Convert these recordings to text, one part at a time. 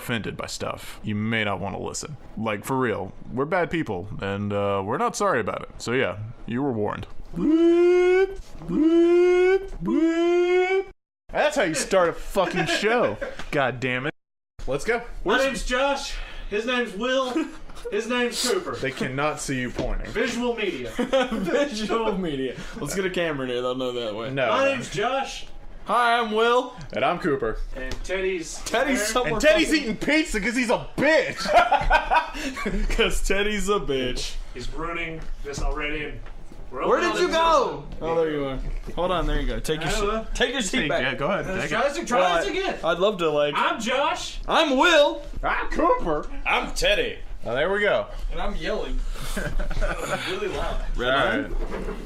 offended by stuff, you may not want to listen. Like, for real, we're bad people, and we're not sorry about it. So yeah, you were warned. That's how you start a fucking show. God damn it. Let's go. My name's Josh. His name's Will. His name's Cooper. They cannot see you pointing. Visual media. Visual media. Let's get a camera in here. They'll know that way. No. My name's Josh. Hi, I'm Will. And I'm Cooper. And Teddy's somewhere. And Teddy's eating pizza because he's a bitch. Because Teddy's a bitch. He's ruining this already. And where did you go? Oh, there you are. Hold on, there you go. Take your seat back. Yeah, go ahead. Try this again. I'd love to, like... I'm Josh. I'm Will. I'm Cooper. I'm Teddy. Oh, there we go. And I'm yelling. Really loud. Alright.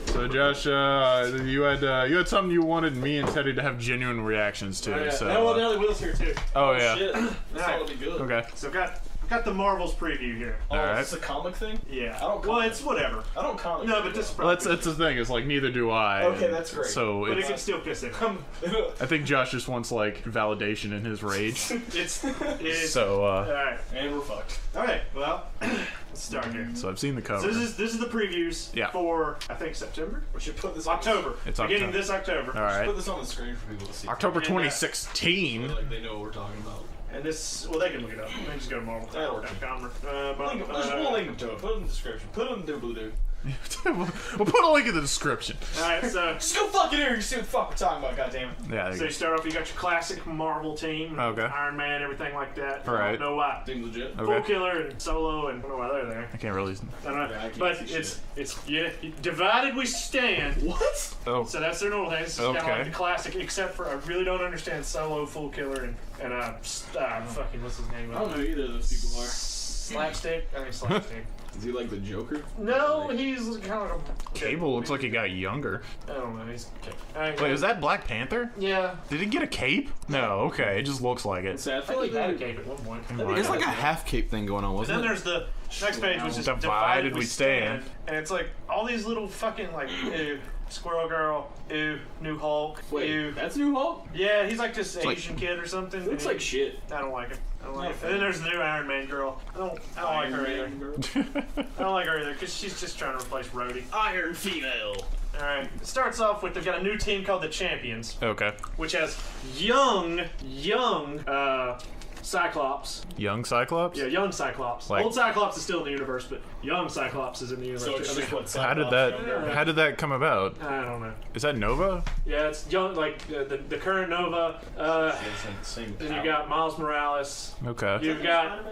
So Josh, you had something you wanted me and Teddy to have genuine reactions to. Yeah. So, Well, now that Will's here too. oh yeah. Shit. This Alright. ought to be good. Okay. So I've got the Marvels preview here. Oh, Alright. it's a comic thing? Yeah. I don't Well, comment. it's whatever. I don't comment. No, but this is Well, that's the thing. It's like neither do I. Okay, that's great. So But it it's, can still piss it. I think Josh just wants like validation in his rage. It's So alright. And we're fucked. Alright, well, let's start here. so I've seen the cover. So this is the previews Yeah. for I think September? We should put this October. It's Beginning October. this October. All right. Put this on the screen for people to see. October And, 2016. Like they know what we're talking about. And this, well, they can look it up. They can just go to That'll work. Marvel.com. We'll link them to it. Put it in the description. Put it in the doobly-doo. We'll put a link in the description. Alright, so Just go fucking here. You see what the fuck we're talking about, goddammit. Yeah. you start off, you got your classic Marvel team. Okay. Iron Man, everything like that. Right. I don't know why. Seems legit. Okay. Full Killer and Solo and I don't know why they're there. I can't really. I don't know. Yeah, I can't But see it's yeah, divided we stand. What? Oh. So that's their normal thing. It's kind of Okay. like the classic, except for I really don't understand Solo, Full Killer, and fucking what's his name? I don't know who either of those people are. Slapstick? I think Slapstick. Is he like the Joker? No, he's kind of a... Cable looks like he got younger. I don't know, he's... Wait, is that Black Panther? Yeah. Did he get a cape? No, okay, it just looks like it. I I feel think like he had a cape at one point. It's like a half cape thing going on, And wasn't then it? there's the next page, which is Divided we stand. And it's like all these little fucking like, ew, Squirrel Girl, ew, New Hulk, Wait, ew. that's New Hulk? Yeah, he's like this like- Asian kid or something. Looks like shit. I don't like it. I don't like it. No, And then there's the new Iron Man girl. I don't like her either. I don't like her either because she's just trying to replace Rhodey. Iron female. All right. It starts off with they've got a new team called the Champions, Okay. which has young Cyclops. Young Cyclops? Yeah, young Cyclops. Like- Old Cyclops is still in the universe, but young Cyclops is in the universe. So it's too. just what How did Yeah. that come about? I don't know. Is that Nova? Yeah, it's young, like the current Nova. Same Then you got Miles Morales. Okay. You've got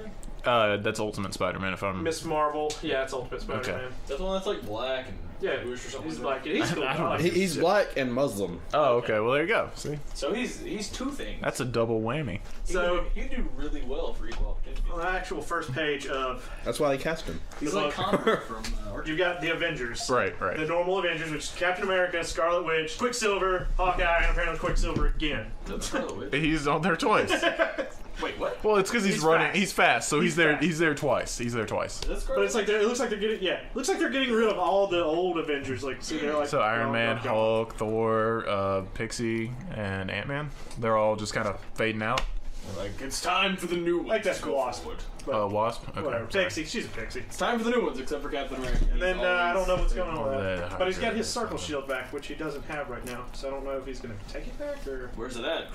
That's Ultimate Spider-Man if I'm... Miss Marvel. Yeah, it's Ultimate Spider-Man. Okay. Is that the one that's like black and Yeah, bluish or something? he's like black. He's cool. I don't like know. him. He's black and Muslim. Oh, okay, well there you go. See? that? So he's two things. That's a double whammy. So you do really well for equal opportunity. on the actual first page of That's why they cast him. He's the like book, Connor from you've got the Avengers. Right, The right. normal Avengers, which is Captain America, Scarlet Witch, Quicksilver, Hawkeye, and apparently Quicksilver again. He's on there twice. Wait, what? Well, it's because he's He's running. fast. He's fast, so he's He's there. fast. He's there twice. He's there twice. That's But it's like it looks like they're getting rid of all the old Avengers. Like, see, they're like So Iron gone, Man, gone, gone. Hulk, Thor, Pixie, and Ant-Man. They're all just kind of fading out. like it's time for the new ones. Like that's Go Wasp. forward. But Wasp. Okay. whatever. sorry. Pixie, she's a pixie. It's time for the new ones, except for Captain America. And then I don't know what's going on with The that. But he's got his Hydra. circle shield back, which he doesn't have right now. So I don't know if he's going to take it back or. Where's it at?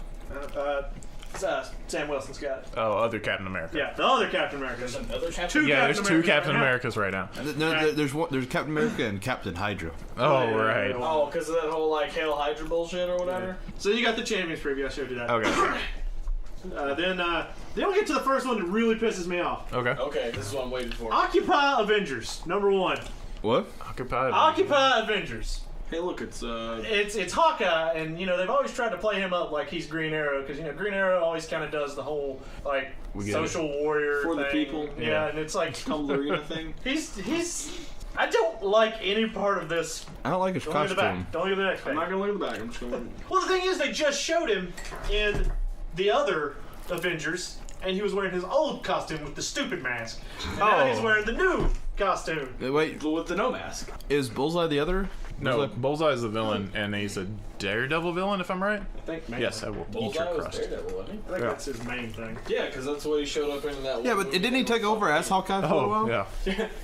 Sam Wilson's got it. Oh, other Captain America. Yeah, the other Captain America. There's another Captain. Two Yeah, Captain there's two Americas Captain right now. Americas right now. No, there's Captain America and Captain Hydra. Oh, yeah, right. yeah. Oh, because of that whole like Hail Hydra bullshit or whatever. So you got the Champions preview. I showed you that. Okay. Then we get to the first one that really pisses me off. Okay. Okay, this is what I'm waiting for. Occupy Avengers, number 1. What? Occupied. Occupy Avengers. Hey, look, it's It's Hawkeye, and they've always tried to play him up like he's Green Arrow, because Green Arrow always kind of does the whole like We get social warrior For the thing. people. Yeah, Yeah. and it's like Tumblr thing. he's. I don't like any part of this. I don't like his Don't look at the costume. back. Don't look at the next I'm page. not gonna look at the back. I'm just gonna. Well, the thing is, they just showed him in the other Avengers, and he was wearing his old costume with the stupid mask. And now he's wearing the new costume. Wait, With the no mask. is Bullseye the other No, Bullseye's the villain, and he's a Daredevil villain, if I'm right. I think maybe. Yes, I will eat Bullseye your was crust. Daredevil, wasn't he? I think that's his main thing. Yeah, because that's what he showed up in that. Yeah, but didn't he take over as Hawkeye for a Oh, while? yeah.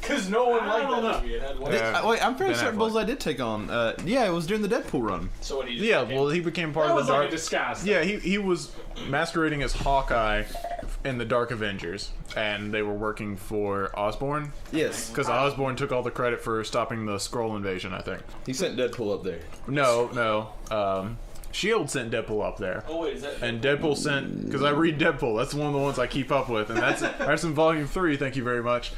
Because no one I liked don't that know. movie. It had one. Yeah. Wait, I'm pretty Ben certain Affleck. Bullseye did take on. Yeah, it was during the Deadpool run. So what he just Yeah, became- well, he became part That of was the like Dark... a disguise. Yeah, he was masquerading as Hawkeye in the Dark Avengers, and they were working for Osborn. Yes. Because Osborn took all the credit for stopping the Skrull invasion, I think. He sent Deadpool up there. No. S.H.I.E.L.D. sent Deadpool up there. Oh wait, is that? And Deadpool sent, because I read Deadpool, that's one of the ones I keep up with, and that's in volume 3, thank you very much.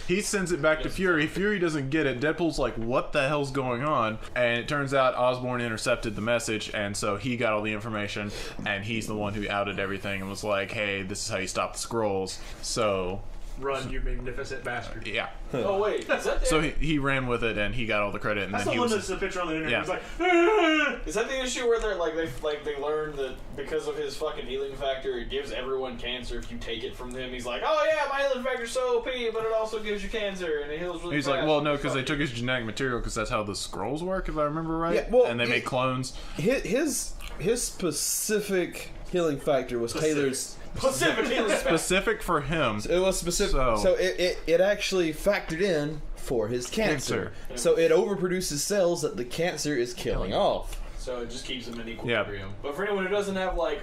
He sends it back to Fury. Fury doesn't get it. Deadpool's like, what the hell's going on? And it turns out Osborn intercepted the message, and so he got all the information, and he's the one who outed everything and was like, hey, this is how you stop the Skrulls. So, Run, you magnificent bastard. yeah. Oh wait, is that the, So he ran with it, and he got all the credit, and That's then the he one was... that's the picture on the internet. Yeah. It's like, "Ah!" is that the issue where they're like they learn that because of his fucking healing factor, it gives everyone cancer if you take it from them. He's like, oh yeah, my healing factor's so OP, but it also gives you cancer, and it heals really He's fast. like, well, no, because they took his genetic material, because that's how the Skrulls work, if I remember right. Yeah, well, and they make clones. His specific healing factor was Taylor's. Pacific healing factor. Specific for him. It was specific. So it actually factored in for his cancer. So it overproduces cells that the cancer is killing off. So it just keeps him in equilibrium. But for anyone who doesn't have like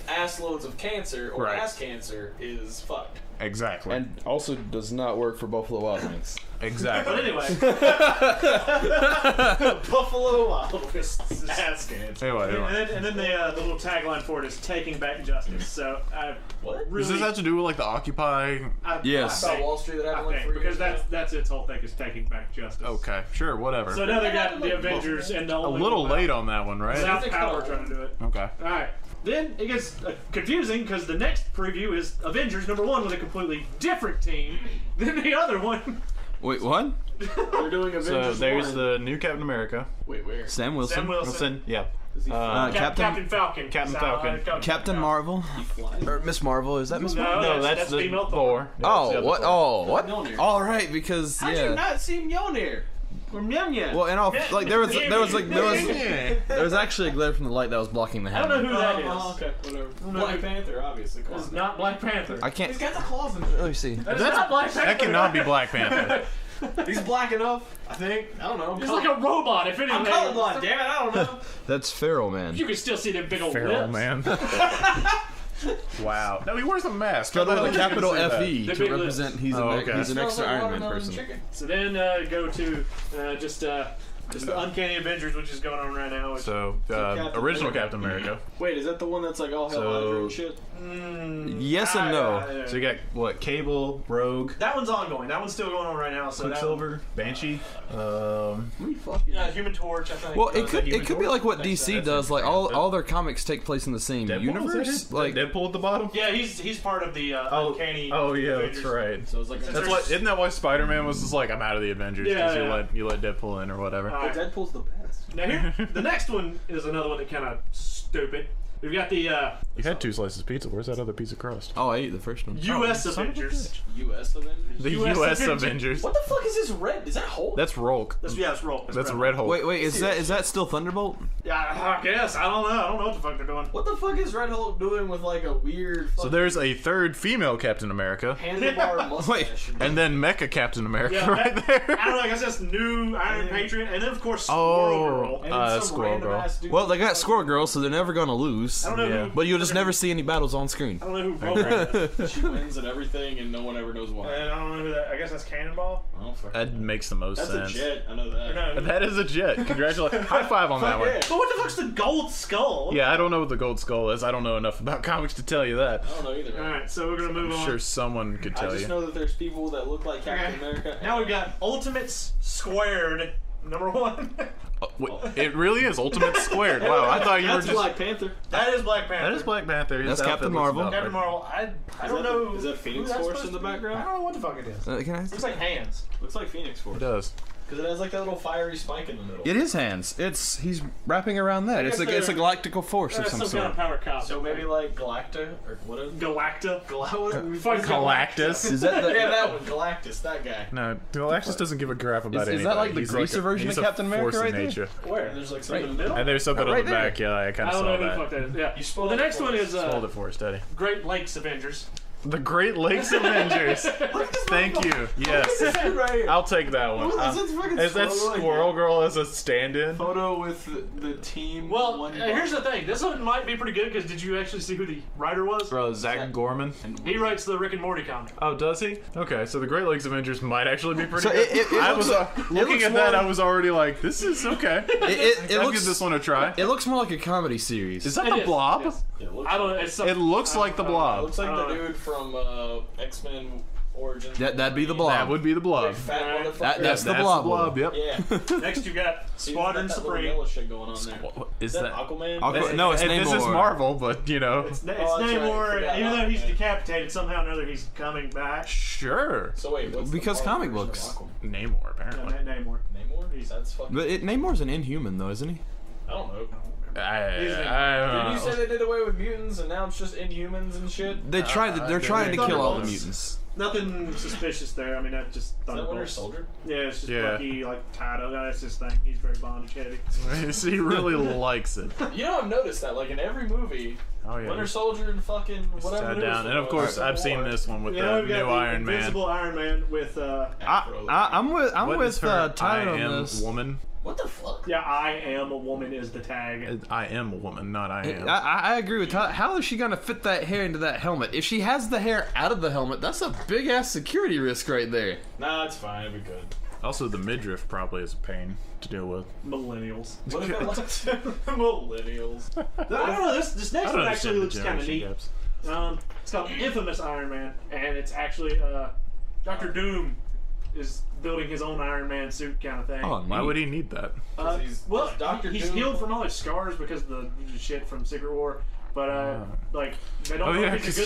ass loads of cancer or Right. ass cancer is fucked. Exactly. And also does not work for Buffalo Wild Wings. Exactly. But anyway, Buffalo Wild Wings. ass cans. Anyway. And then the little tagline for it is "Taking Back Justice." So I What? really, Does this have to do with like the Occupy? Yes. About Wall Street that I happened like think, 3 because years ago? that's its whole thing is taking back justice. Okay, sure, whatever. So now they got the Avengers and the A little late on that one, right? South Power trying to do it. Okay. All right. Then it gets confusing because the next preview is Avengers #1 with a completely different team than the other one. Wait, what? They're doing Avengers So there's 1. the new Captain America. Wait, where? Sam Wilson. Sam Wilson. Yeah. Does he fly? Captain Falcon. Captain Falcon. Captain Marvel. He flies? Or Miss Marvel. Is that Miss Marvel? No, No, that's the female Thor. Yeah, that's the Oh, other what? Thor. Oh, what? Mjolnir. All right, because How'd you yeah. not see Mjolnir? Or Mjolnir? Well, and all like there was actually a glare from the light that was blocking the I don't know hammer. who that is. Okay, whatever. no, Black who- Panther, obviously. Come It's on. not Black Panther. I can't. He's got the claws in Let me see. That's not Black Panther. That cannot be Black Panther. He's black enough, I think. I don't know. He's like a robot, if anything. I'm colorblind, damn it, I don't know. That's Feral Man. You can still see them big old Feral lips. man. Wow. No, he wears a mask. Spelled How the with a hell did you capital say that? FE The to big represent lips. he's Oh, an okay. he's an Smells extra like Iron Man watermelon person. chicken. So then go to just the Uncanny Avengers, which is going on right now. Which, So, Captain original America. Captain America. Wait, is that the one that's like all hell So- Hydra and shit? Yes and no. So you got, what, Cable, Rogue, that one's ongoing. That one's still going on right now. So Quicksilver, Banshee, Human Torch, I think. Well, is that Human it could be Torch? like what DC does. Like all their comics take place in the same Deadpool, universe. is that it? Like Deadpool at the bottom? Yeah, he's part of the Uncanny. Oh, yeah, Avengers. that's right. So it's like Since That's there's- what, isn't that why Spider-Man was just like, I'm out of the Avengers, because Yeah, you let Deadpool in or whatever. All right. Deadpool's the best. Now here, the next one is another one that kind of stupid. We've got the You had 2 slices of pizza. Where's that other piece of crust? oh, I ate the first one. U.S. son of a Avengers. U.S. Avengers? The US U.S. Avengers. Avengers. What the fuck is this red? Is that Hulk? That's Rolk. That's roll. That's a Red Hulk. Wait, is that still Thunderbolt? Yeah, I guess. I don't know. I don't know what the fuck they're doing. What the fuck is Red Hulk doing with like a weird So there's a third female Captain America, handlebar mustache? and then Mecha Captain America Yeah, right that- there. I don't know. I guess that's new Iron And- Patriot, and then of course Oh. Squirrel Girl. And then some Squirrel random Girl. ass dude- Well, they got Squirrel Girl, so they're never gonna lose. I don't know Yeah. who. But you'll just never see any battles on screen. I don't know who programmed that. She wins at everything and no one ever knows why. And I don't know who that. I guess that's Cannonball. Oh, fuck. That makes the most That's sense. a jet, I know that. No. That is a jet. Congratulations. High five on that Fuck one. yeah. But what the fuck's the Gold Skull? Yeah, I don't know what the Gold Skull is. I don't know enough about comics to tell you that. I don't know either. All right, so we're gonna move I'm on. sure someone could I tell just you. know that there's people that look like Captain Okay. America. Now we've got Ultimates Squared #1. Wait, it really is Ultimate Squared. Wow, I thought you were That's just. Black Panther. That is Black Panther. That is Black Panther. His That's outfit Captain looks Marvel. about Captain right. Marvel. I don't know. Is that Phoenix who that's Force supposed in the to be. background? I don't know what the fuck it is. Can I? Looks like hands. Looks like Phoenix Force. It does. Because it has like that little fiery spike in the middle. It is hands. He's wrapping around that. It's a galactical force of That's some some kind sort. of power cop. So maybe like Galacta or what is Galacta. Fucking Galactus. Is that the? Yeah, that one, Galactus, that guy. No, Galactus doesn't give a crap about anything. Is that like the He's greaser version he's of a Captain America force of right there? nature. Where? There's like something Right. in the middle. And there's something Right on the there. back. Yeah, I kind I of don't know saw who the that. fuck that is. Yeah. You spoiled the it next for one us. is Hold it for us, Daddy. Great Lakes Avengers. The Great Lakes Avengers. Thank you. Yes. right here. I'll take that one. Is that Squirrel Girl as a stand-in? Photo with the team? Well, here's the thing. This one might be pretty good because did you actually see who the writer was? Bro, Zach Gorman. He writes the Rick and Morty comic. Oh, does he? Okay, so the Great Lakes Avengers might actually be pretty So good. it I looks- was it looking looks at that. more- I was already like, this is okay. It I'll looks. give this one a try. It looks more like a comedy series. Is that It the is, Blob? yes. It looks I don't know. It's some, It looks like the It Blob. looks like the dude from X-Men Origins. That'd be the Blob. That would be the Blob. Big fat motherfucker. That's the Blob. Yep. Yeah. Next you got See, Squadron that little Supreme. yellow shit going on there. What is Is that that? Aquaman? No, it's And this is Namor. Marvel, but you know. It's Oh, that's right. Namor. Forgot Even about though he's that. decapitated, somehow or another he's coming back. Sure. So wait, what's Because the comic Marvel books. version of Namor, No, apparently. Namor. Aquaman? Namor? That's fucking. But Namor's an Inhuman, though, isn't he? I don't know. I Didn't don't Did you know. say they did away with mutants and now it's just Inhumans and shit? They're trying to kill all the Thunderbolts. mutants. Nothing suspicious there. I mean, that's just Is that Winter Thunderbolts. Soldier? Yeah, it's just Yeah. Bucky, like, tied up. That's his thing. He's very bondage heavy. He really likes it. You know, I've noticed that, like, in every movie, Oh yeah. Winter Soldier and fucking whatever. Tied it is down. And of was, course, I've seen War. this one with You the know, we've got new the Iron Man. Invincible Iron Man with, I'm with What is her Tyler I on am this. woman? What the fuck? yeah, I am a woman is the tag. I am a woman, not I am. I agree with Tyler. How is she gonna fit that hair into that helmet? If she has the hair out of the helmet, that's a big ass security risk right there. Nah, it's fine. It'll be good. Also, the midriff probably is a pain to deal with. Millennials. What if it looks millennials? I don't know, this next I don't one actually understand looks the kind of neat. generation gaps. It's called Infamous Iron Man, and it's actually Dr. Doom is building his own Iron Man suit kind of thing. Oh, Why would he need that? Well, Dr. he's Doom- healed from all his scars because of the shit from Secret War. But like they don't Oh, know yeah, if he's a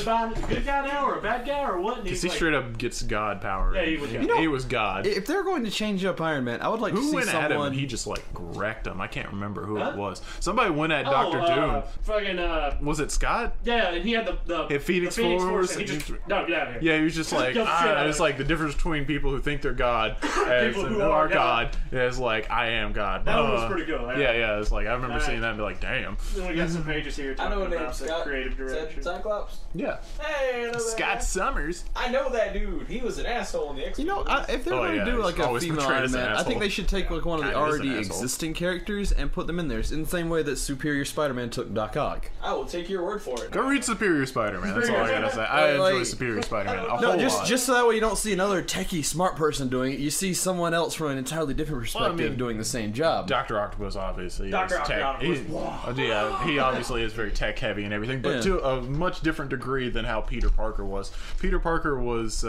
good guy now or a bad guy or what. And Because he's he like, straight up gets God power. Yeah, he was God. He was God. If they're going to change up Iron Man, I would like to Who see went at him someone. and he just like wrecked him? I can't remember who Huh? it was. Somebody went at oh, Dr. Doom. fucking Was it Scott? yeah, and he had the Hit Phoenix the Phoenix Force Force, and he and just he- no get out of here. Yeah, he was just like, Jump shit out of it's it. like the difference between people who think they're God and People who who are are God. Is like, I am God. That one was pretty cool. Yeah, it's like, I remember Alright. seeing that and be like, damn. Then we got some pages here I know talking a name. about the Scott. creative Is direction. that Cyclops? Yeah. Hey, I know that guy. Scott Summers. I know that dude. He was an asshole in the X-Men. You know, if they're Oh, going yeah, to do he's like a always female portrayed Iron as an Man, I think asshole. they should take like one of the Kinda is an already asshole. existing characters and put them in there. In the same way that Superior Spider-Man took Doc Ock. I will take your word for it. Go read Superior Spider-Man. That's all I gotta say. I Like- enjoy Superior Spider-Man a No, whole just lot. just so that way you don't see another techie smart person doing it. You see someone else from an entirely different perspective mean, doing the same job. Dr. Octopus obviously Dr. is tech. Octopus. Yeah, he obviously is very tech heavy and everything, but Yeah. to a much different degree than how Peter Parker was. Peter Parker was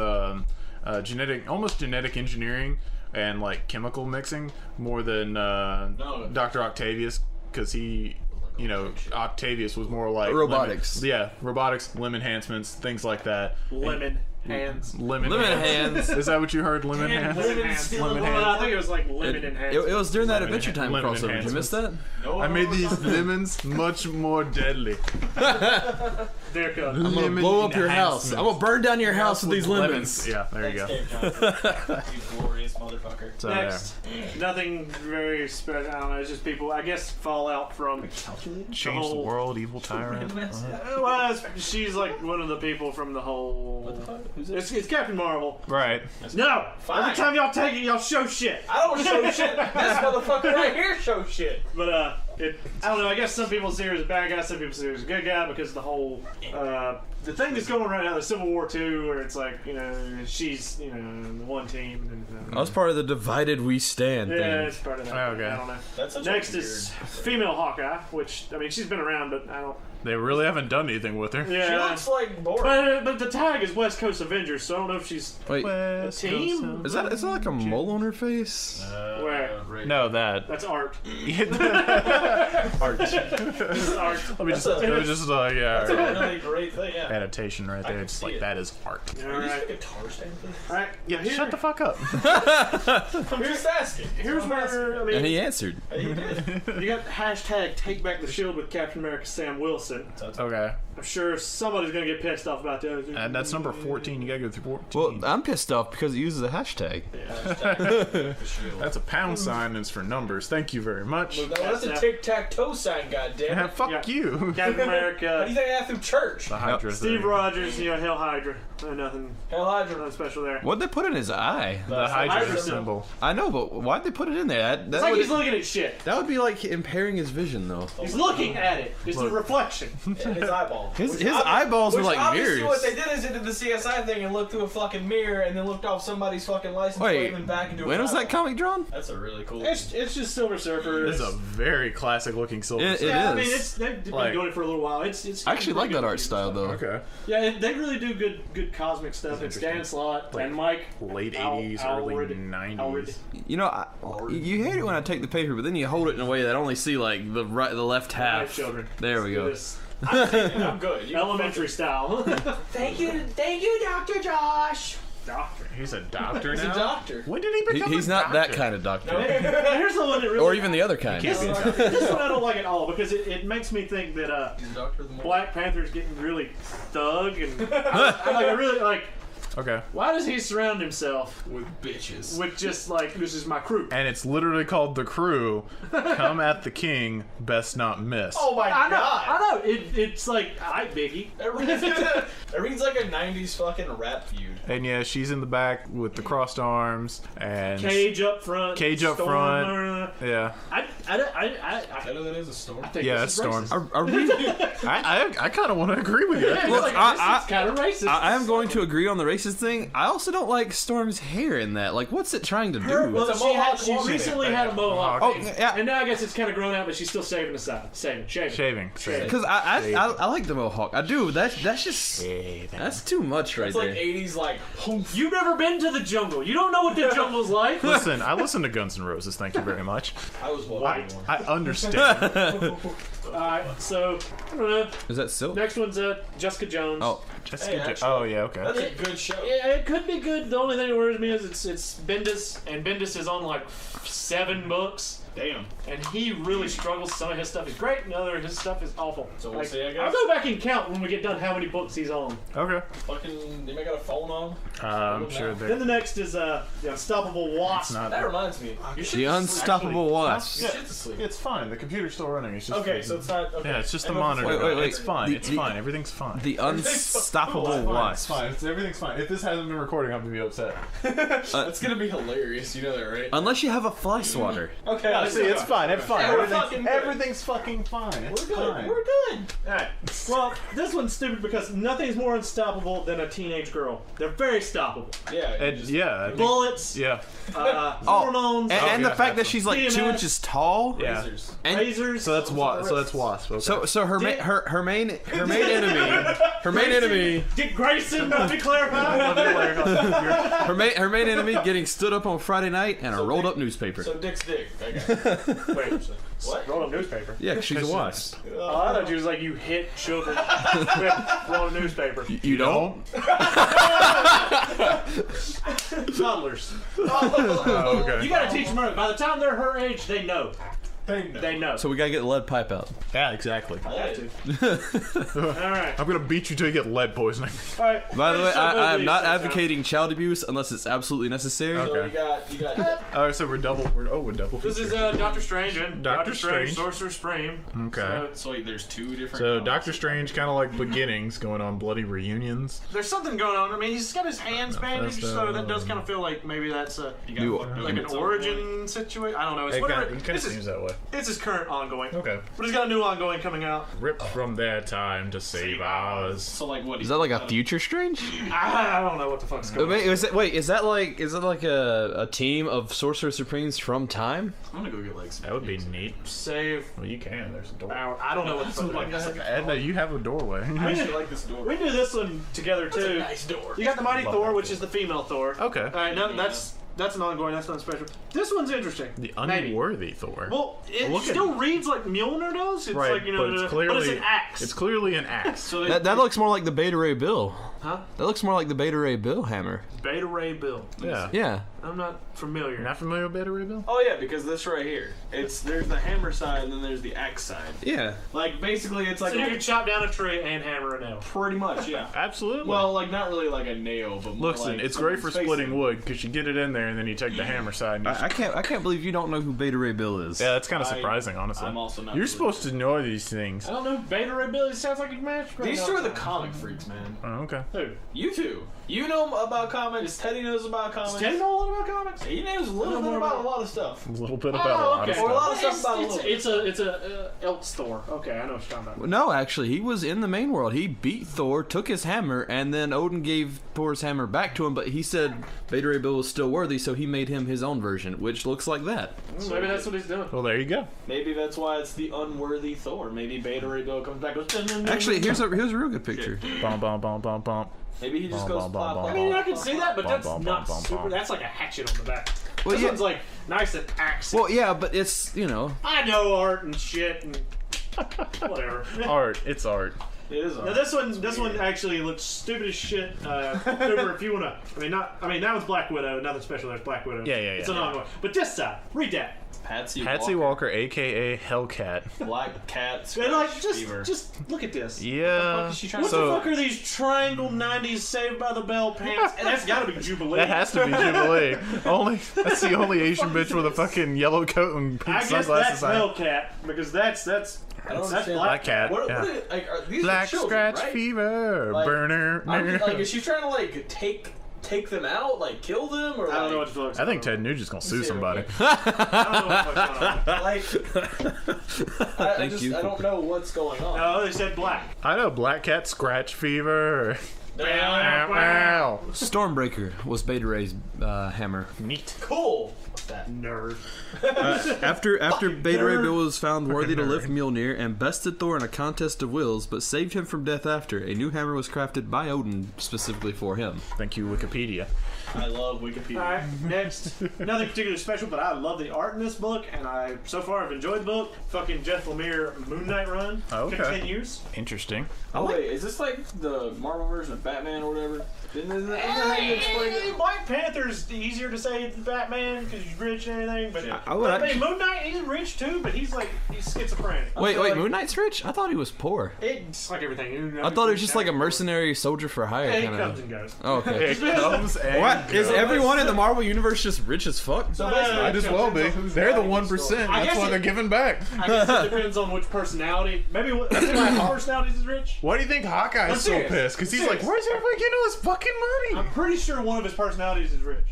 almost genetic engineering and like chemical mixing more than Dr. Octavius, because he, you know, Octavius was more like Robotics. robotics, limb enhancements, things like that. Lemon hands. Lemon hands. Is that what you heard? Lemon hands. Lemon hands. Lemon Well, hands. I think it was like lemon and hands. It was during that Lemon Adventure Time lemon crossover. Did you miss that? I made these lemons much more deadly. There it goes. I'm gonna Lemon blow up your house. enhancements. I'm gonna burn down your house with these lemons. Yeah, there you go. Thanks, Dave Johnson. You glorious motherfucker. So, Next, nothing very special. I don't know. It's just people. I guess Fallout from. Change the world, evil tyrant. Well, she's like one of the people from the whole. Who's It's Captain Marvel. Right. No. Fine. Every time y'all take it, y'all show shit. I don't show shit. This motherfucker right here shows shit. But I don't know. I guess some people see her as a bad guy, some people see her as a good guy because the whole the thing that's going on right now, the Civil War II, where it's like, you know, she's, you know, the one team. And, That was part of the divided we stand yeah, thing. it's part of that. Okay. I don't know. That's such Next a is female Hawkeye, which I mean she's been around, but I don't. They really haven't done anything with her. Yeah. She looks like boring. But the tag is West Coast Avengers, so I don't know if she's Wait, a team. is that like a mole on her face? Where? Right. No, that. That's art. Art. This is art. Let me just yeah. That's a really great thing, yeah. Annotation right there. can It's see like it. that is art. All Are you just right. a guitar stand thing? All right. Yeah, Here- shut the fuck up. I'm just asking. Here's where I mean, And he answered. You did. you got hashtag Take Back the Shield with Captain America Sam Wilson. Okay. I'm sure somebody's gonna get pissed off about that. And that's number 14. You gotta go through 14. Well, I'm pissed off because it uses a hashtag. That's a pound sign and it's for numbers. Thank you very much. No, that's a tic-tac-toe sign, goddammit. Fuck Yeah. you. Captain How do America, you think I got through church? The Hydra Steve thing. Rogers, Hell Hydra. Nothing, Hell Hydra. nothing special there. What'd they put in his eye? The Hydra Hydra symbol. I know, but why'd they put it in there? That It's like would, he's looking at shit. that would be like impairing his vision, though. He's looking at it. It's a Look. reflection. And his eyeball. His eyeballs were like obviously mirrors. what they did is they did the CSI thing and looked through a fucking mirror and then looked off somebody's fucking license plate Wait, and back into a when was that eyeball. comic drawn? That's a really cool It's just Silver Surfer. This is a very classic looking silver. It yeah, I is. mean, they've been Like- doing it for a little while. It's I actually like pretty that good art style, though. Okay. Yeah, they really do good cosmic stuff. It's interesting. Dan Slott Like, and Mike. Late Al- 80s, Al- early Alred- 90s. Alred. You know, you hate it when I take the paper, but then you hold it in a way that I only see like the left All right, half. children. There we go. This I'm good. You elementary style. Thank you, Dr. Josh. Doctor. He's a doctor He's now? a doctor. When did he become He's a not that doctor? kind of doctor. No. Here's the one that really. Or even the other kind. Can't be a This one I don't like at all because it makes me think that He's a doctor of the morning. Black Panther's getting really thug and I really like. Okay. Why does he surround himself With bitches. with just like this is my crew? And it's literally called The Crew. Come at the king, best not miss. Oh my I know. god. I know. It's like I Biggie. It reads like a 90s fucking rap feud. And yeah, she's in the back with the crossed arms and Cage up front. Cage up Storm, front. Yeah. I know that is a storm? think Yeah, this that's is Storm. racist. Are we, I kind of want to agree with you. Yeah, Look, it's, like, I- kind of racist. I am going to agree on the racist thing. I also don't like Storm's hair in that. Like, what's it trying to do? Well, It's a she mohawk woman. recently had a mohawk. Oh, yeah. And now I guess it's kind of grown out, but she's still shaving the side. Shaving. Shaving. Because I like the mohawk. I do. That's just that's too much right It's like there. 80s, like, You've never been to the jungle. You don't know what the jungle's like. Listen, I listen to Guns N' Roses. Thank you very much. I was watching one. I understand. Alright, so, I don't know. Is that silk? Next one's Jessica Jones. Oh, Jessica Hey, Jo- oh yeah, okay. That's a good show. Yeah, it could be good. The only thing that worries me is it's Bendis, and Bendis is on like 7 books. Damn. And he really struggles. Some of his stuff is great, and other his stuff is awful. So we'll see, I guess. I'll go back and count when we get done how many books he's on. Okay. Fucking, they got a phone on? I'm sure Then they're. the next is The Unstoppable Wasp. It's not. That reminds me. the unstoppable wasp. Your shit's asleep. It's fine. The computer's still running. It's just Okay, so it's not. Okay. Yeah, it's just the I know monitor. before- Wait, wait. It's fine. The- It's the- fine. Everything's fine. The unstoppable It's wasp. fine. Everything's fine. If this hasn't been recording, I'm gonna be upset. That's gonna be hilarious. You know that, right? Unless you have a fly swatter. Okay, Yeah, see, it's fine. It's fine. Yeah, we're fucking good. Everything's fucking fine. It's We're good. fine. We're good. Alright. Well, this one's stupid because nothing's more unstoppable than a teenage girl. They're very stoppable. Yeah. And, yeah. I think- Bullets, Yeah. hormones, And the yeah, fact that she's like PMS. 2 inches tall. Yeah. Lasers. And lasers. So that's wasp. So that's wasp. Okay. so her main enemy Dick Grayson, to be clarified. her main enemy getting stood up on Friday night and a rolled up newspaper. So Dick's dick. Okay. Wait, What? roll up newspaper. Yeah, 'cause she's a wasp. Oh, I thought you was like you hit children with roll newspaper. You don't? Toddlers. Oh, okay. You gotta teach them early. By the time they're her age, they know. They know. So we gotta get the lead pipe out. Yeah, exactly. I have to. All right. I'm gonna beat you till you get lead poisoning. All right. By the way, I am not Sometime. advocating child abuse unless it's absolutely necessary. So Okay. you got. All right, so we're double. We're double. This is featured. Doctor Strange and Doctor Strange. Sorcerer Supreme. Okay. So wait, there's 2 different. So comics. Doctor Strange, kind of like beginnings, going on bloody reunions. There's something going on. I mean, he's got his hands bandaged, that's, so that does kind of feel like maybe that's You got New- fucked up like an at some origin situation. I don't know. It's It whatever. kind of This is seems that way. It's his current ongoing. Okay. But he's got a new ongoing coming out. Rip from their time to save ours. So like what? Is that like a Future Strange? I don't know what the fuck's going on. Is that like a team of Sorcerer Supremes from time? I'm gonna go get like some. That would be neat. Save. Well, you can. There's a door. I don't know what the fuck. Edna, you have a doorway. I actually like this door. We do this one together That's a too. nice door. You got the Mighty Love Thor, that which door. is the female Thor. Okay. All right, no, that's an ongoing. That's not special. This one's interesting. The Maybe. unworthy Thor. Well, it Look at- still reads like Mjolnir does. It's right, like, but it's clearly but it's an axe. It's clearly an axe. So That looks more like the Beta Ray Bill. huh? That looks more like the Beta Ray Bill hammer. Beta Ray Bill. Yeah. Yeah. I'm not familiar. You're not familiar with Beta Ray Bill? Oh yeah, because this right here. There's the hammer side and then there's the axe side. Yeah. Like basically it's like So you can chop down a tree and hammer a nail. pretty much, yeah. Absolutely. Well, like not really like a nail, but more listen, like it's great for something splitting spacing. wood because you get it in there and then you take the hammer side. And you I can't believe you don't know who Beta Ray Bill is. yeah, that's kind of I- surprising, honestly. I'm also not You're really- supposed to know these things. I don't know. Beta Ray Bill. It sounds like a match. These two are the comic freaks, man. Oh, okay. Who? You two. You know about comics. Teddy knows about comics. Teddy know a lot about comics. He knows a little bit about a lot of stuff. A little bit about Oh, a lot okay. of Or a lot stuff. of stuff about a little. It's a Elks Thor. Okay, I know what you're talking about. No, actually, he was in the main world. He beat Thor, took his hammer, and then Odin gave Thor's hammer back to him, but he said Beta Ray Bill was still worthy, so he made him his own version, which looks like that. Maybe that's what he's doing. Well, there you go. Maybe that's why it's the unworthy Thor. Maybe Beta Ray Bill comes back. Goes, dun, dun, dun, Actually, dun, here's a real good picture. Bum, bum, bum, bum, bum. Maybe he just Bum, goes bum, plop, bum, plop, I mean, I plop, can plop, see that, but Bum, that's bum, not bum, bum, super. bum. That's like a hatchet on the back. Well, This yeah. one's like nice and axe. Well, yeah, but it's, you know. I know art and shit and whatever. Art. It's art. It is. Now this one actually looks stupid as shit. Cooper, if you wanna, that one's Black Widow. Nothing special. There's Black Widow. Yeah. It's an ongoing. But this side, read that. Patsy Walker, aka Hellcat. Black Cat. And like, Scratch Fever. just look at this. Yeah. is she trying What to the so fuck are these triangle '90s Saved by the Bell pants? And that's gotta be Jubilee. that has to be Jubilee. That's the only Asian bitch with a fucking yellow coat and pink I guess sunglasses that's on. Hellcat because that's I don't that's understand. Black Cat. What, Yeah. like, are, these Black are children, Scratch right? Fever. Like, Burner. Like, is she trying to like take them out, like kill them, or I don't like, know what the fuck's I think going Ted Nugent's gonna sue see, somebody. okay. I don't know what the fuck's going on. like I don't know what's going on. No, they said black. I know Black Cat Scratch Fever. Wow. Stormbreaker was Beta Ray's hammer. Neat. Cool. What's that? Nerd. After Beta Ray nerd. Bill was found worthy to nerd. lift Mjolnir and bested Thor in a contest of wills, but saved him from death after, a new hammer was crafted by Odin specifically for him. Thank you, Wikipedia. I love Wikipedia. Alright, next. Nothing particularly special, but I love the art in this book, and I so far have enjoyed the book. Fucking Jeff Lemire Moon Knight run Okay. continues. Interesting. Oh wait, is this like the Marvel version of Batman or whatever? Isn't that how you explain it? Black Panther's easier to say than Batman because he's rich and everything, but I would I mean, Moon Knight, he's rich too, but he's schizophrenic. Wait, like- Moon Knight's rich? I thought he was poor. It's like everything. You know, I thought he was just like a mercenary soldier for hire Yeah, he kind comes of. and goes. Oh, okay. It comes and What is goes. everyone in the Marvel universe just rich as fuck? So basically, Might as well be. They're the 1%. I That's guess why they're giving back. I guess it depends on which personality. Maybe what personalities is rich. Why do you think Hawkeye's I'm so serious. pissed? Because he's I'm like, serious. where's everybody getting all this fucking I'm money? pretty sure one of his personalities is rich.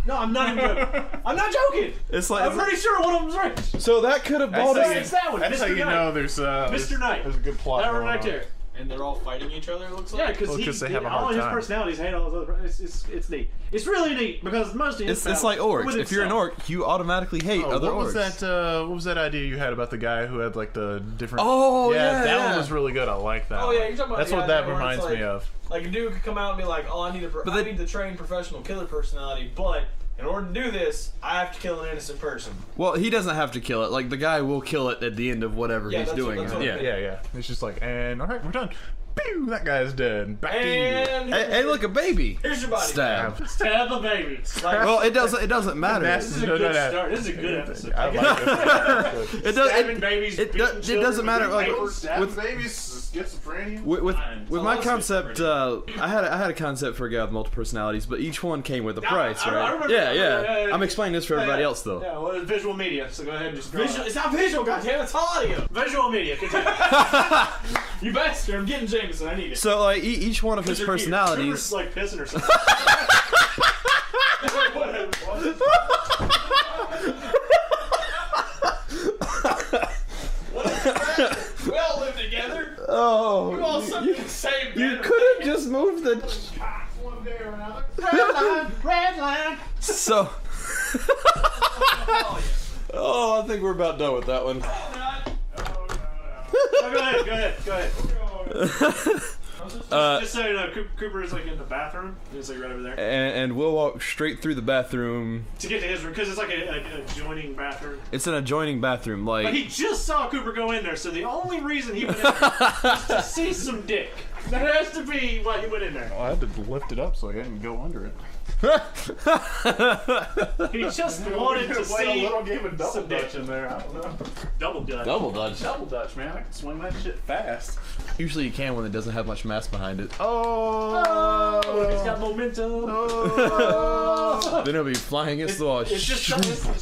No, I'm not even joking. I'm not joking. It's I'm pretty sure one of them's rich. so that could have bought That's us. how It's that one, That's how Mr. you Knight. know there's Knight. There's a good plot. That one going right on. there. and they're all fighting each other. It looks like. Yeah, because Well, 'cause they have a all hard his time. personalities hate all those other. It's neat. It's really neat because most of his It's like battles orcs. with If you're an himself. orc, you automatically hate Oh, other what orcs. was that? What was that idea you had about the guy who had like the different? Oh, yeah, that yeah. one was really good. I like that. Oh, yeah, one. you're talking about That's the what idea that where it's reminds me like- of. Like a dude could come out and be like, "Oh, I need to train professional killer personality, but in order to do this, I have to kill an innocent person." Well, he doesn't have to kill it. Like the guy will kill it at the end of whatever Yeah, he's that's what- doing. that's what yeah. I Yeah. It's just like, and all right, we're done. Pew! That guy's dead. Back to you. And Hey, look, a baby. here's your body. Stab. Stab the baby. Like, Well, it doesn't matter. This is a No, good no. start. This is a good episode. I like it. It does. Stabbing babies. it beating does- it children doesn't matter, with like, papers. with- babies, schizophrenia. With So my let's concept, get I had a concept for a guy with multiple personalities, but each one came with a price, I right? remember- Yeah. yeah. I'm explaining this for everybody else though. Yeah, well, it's visual media, so go ahead and just draw visual, it. it's not visual, goddammit, it's audio. Visual media. Continue. You bastard, I'm getting Jameson, I need it. So like each one of his Cooper's personalities. like pissing or something. Red line. So. Oh, I think we're about done with that one. Oh, go ahead. Just so you know, Cooper is like in the bathroom. He's like right over there. And we'll walk straight through the bathroom To get to his room, because it's like an adjoining bathroom. It's an adjoining bathroom, like. But he just saw Cooper go in there, so the only reason he went in there was to see some dick. That has to be why he went in there. Well, I had to lift it up so I didn't go under it. He just wanted to see a little game of double some dick. dutch in there. I don't know. Double dutch. Double dutch. Double dutch, man. I can swing that shit fast. Usually you can when it doesn't have much mass behind it. Oh, he's got momentum. Oh. Then it'll be flying against the wall. It's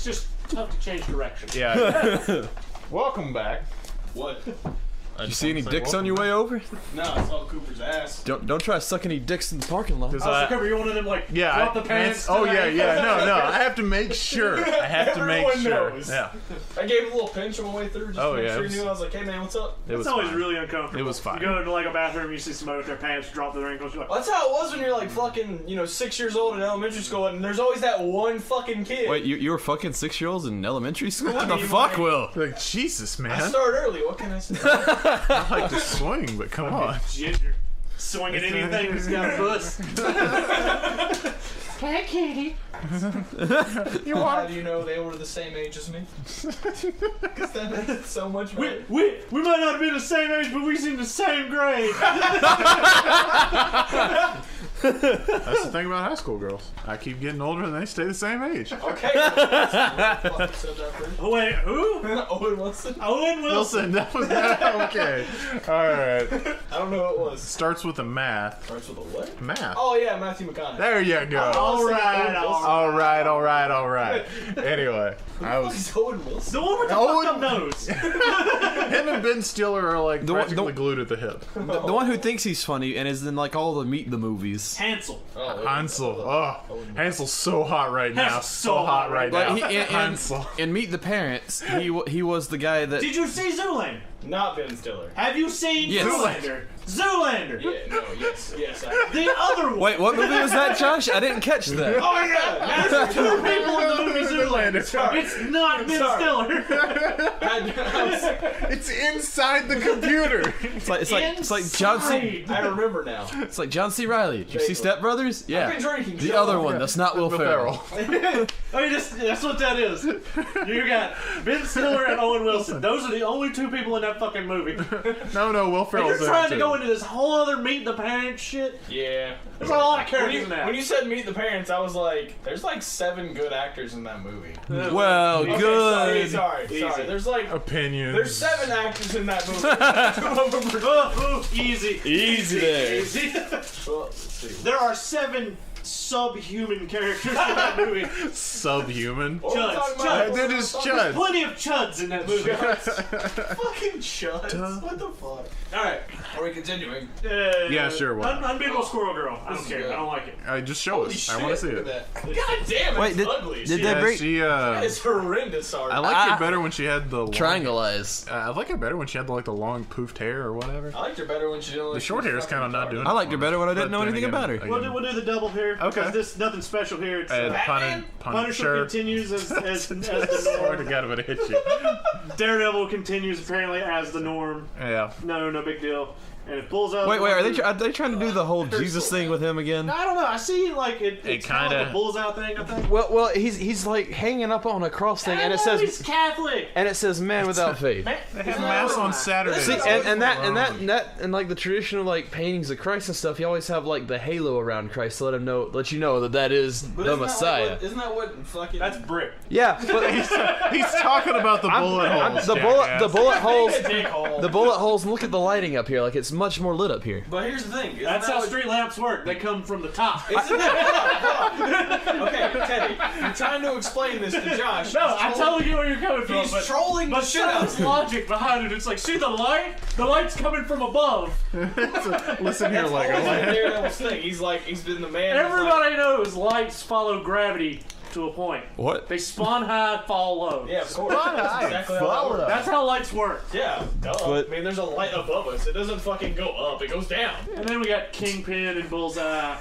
just tough to change direction. Yeah. Welcome back. What? Did you see any dicks on your way over? No, I saw Cooper's ass. Don't try to suck any dicks in the parking lot. Oh, so Cooper, you're one of them like drop the pants. Oh yeah. No. I have to make sure. I have to make Everyone sure. knows. Yeah. I gave him a little pinch on my way through just to make sure he knew. I was like, hey man, what's up? It was It's always fine. really uncomfortable. It was fine. You go into like a bathroom, you see somebody with their pants drop their ankles. You're like, Well, that's how it was when you're like fucking, 6 years old in elementary school, and there's always that one fucking kid. Wait, you were fucking 6-year-olds in elementary school? What the mean, fuck, like- Will? Like Jesus, I man. started early. What can I say? I like to swing, but come on. ginger. Swinging anything that's got a puss. Hey, kitty. How do you know they were the same age as me? Because that makes it so much better. We might not have been the same age, but we was in the same grade. That's the thing about high school girls. I keep getting older and they stay the same age. Okay. Fucking said that first. Oh, wait, who? Owen Wilson. Owen Wilson. Wilson, that was okay. Alright. I don't know what it was. Starts with a math. Starts with a what? Math. Oh yeah, Matthew McConaughey. There you go. Alright. Anyway, I was. He's Owen Wilson. The one with the Owen- fucked up nose. Him and Ben Stiller are like The one- practically the- glued at the hip. The one who thinks he's funny and is in like all the Meet the movies. Hansel. Oh, Hansel. Oh, Hansel's so hot right now. Hansel's So hot right now. Like Hansel. in Meet the Parents, he was the guy that. Did you see Zoolander? Not Ben Stiller. Have you seen Yes. Zoolander? Zoolander. Yeah, no, yes. The other one. Wait, what movie was that, Josh? I didn't catch that. Oh yeah. There's two people in the movie Zoolander. Sorry. It's not Ben Sorry. Stiller. It's inside the computer. It's like John C. I remember now. It's like John C. Riley. Did you see Step Brothers? I've Yeah. been drinking. The Joe. other one. That's not Will Ferrell. I mean, that's what that is. You got Ben Stiller and Owen Wilson. Those are the only two people in that fucking movie. No, Will And Ferrell's you're in it trying to too. go into this whole other Meet the Parents shit. Yeah. There's a lot of When characters in that. you said Meet the Parents, I was like, there's like 7 good acters in that movie. Well, Okay, good. Sorry. Easy. There's like Opinions. there's 7 actors in that movie. 2 of them are Easy. Easy there. Easy. well, let's see. There are 7 subhuman characters in that movie. Subhuman. What are we Chuds, talking Chuds. about? That is There's Chud. plenty of chuds in that movie. Fucking chuds. What the fuck? Alright. Are we continuing? Yeah, sure, why not? Unbeatable Squirrel Girl. I This don't is care. good. I don't like it. Just show Holy us. shit, I want to see look it. at that. God damn it, Wait, it's ugly. did Shit. they break She, It's horrendous, art. I liked it better when she had the long, triangle eyes? I like it better when she had the long poofed hair or whatever. I liked her better when she didn't. The short hair is kind of not doing. I liked her it. better when I didn't But know then anything again- about her. again, We'll do the double here. Okay. Because this nothing special here. It's Batman? Punisher continues as the Swear to norm. God, I'm gonna hit you. Daredevil continues apparently as the norm. Yeah. No big deal. And if Bullseye. Wait, are they trying to do the whole Jesus thing with him again? I don't know. I see like it's kind of kinda- the Bullseye thing. I think. Well, he's like hanging up on a cross thing, and it he's says Catholic. "Man without faith." They have mass on Saturday. See, and like the traditional like paintings of Christ and stuff, you always have like the halo around Christ to let you know that is the Messiah. Isn't that what fucking? That's brick. Yeah, but He's talking about the bullet holes. the bullet holes, Dick hole. the bullet holes, and look at the lighting up here. Like it's much more lit up here. But here's the thing. That's how street lamps work. They come from the top. Isn't that? Hold on. Okay, Teddy, you're trying to explain this to Josh. No, I totally get where you're coming from. He's trolling the But shit out of there's you. logic behind it. It's like, see the light? The light's coming from above. Listen here, Always Lego. been Daredevil's thing. He's been the man. Everybody knows lights follow gravity. to a point. What? They spawn high, fall low. Yeah, of course. That's exactly how that works. That's how lights work. Yeah, duh. But- I mean, there's a light above us. It doesn't fucking go up. It goes down. And then we got Kingpin and Bullseye.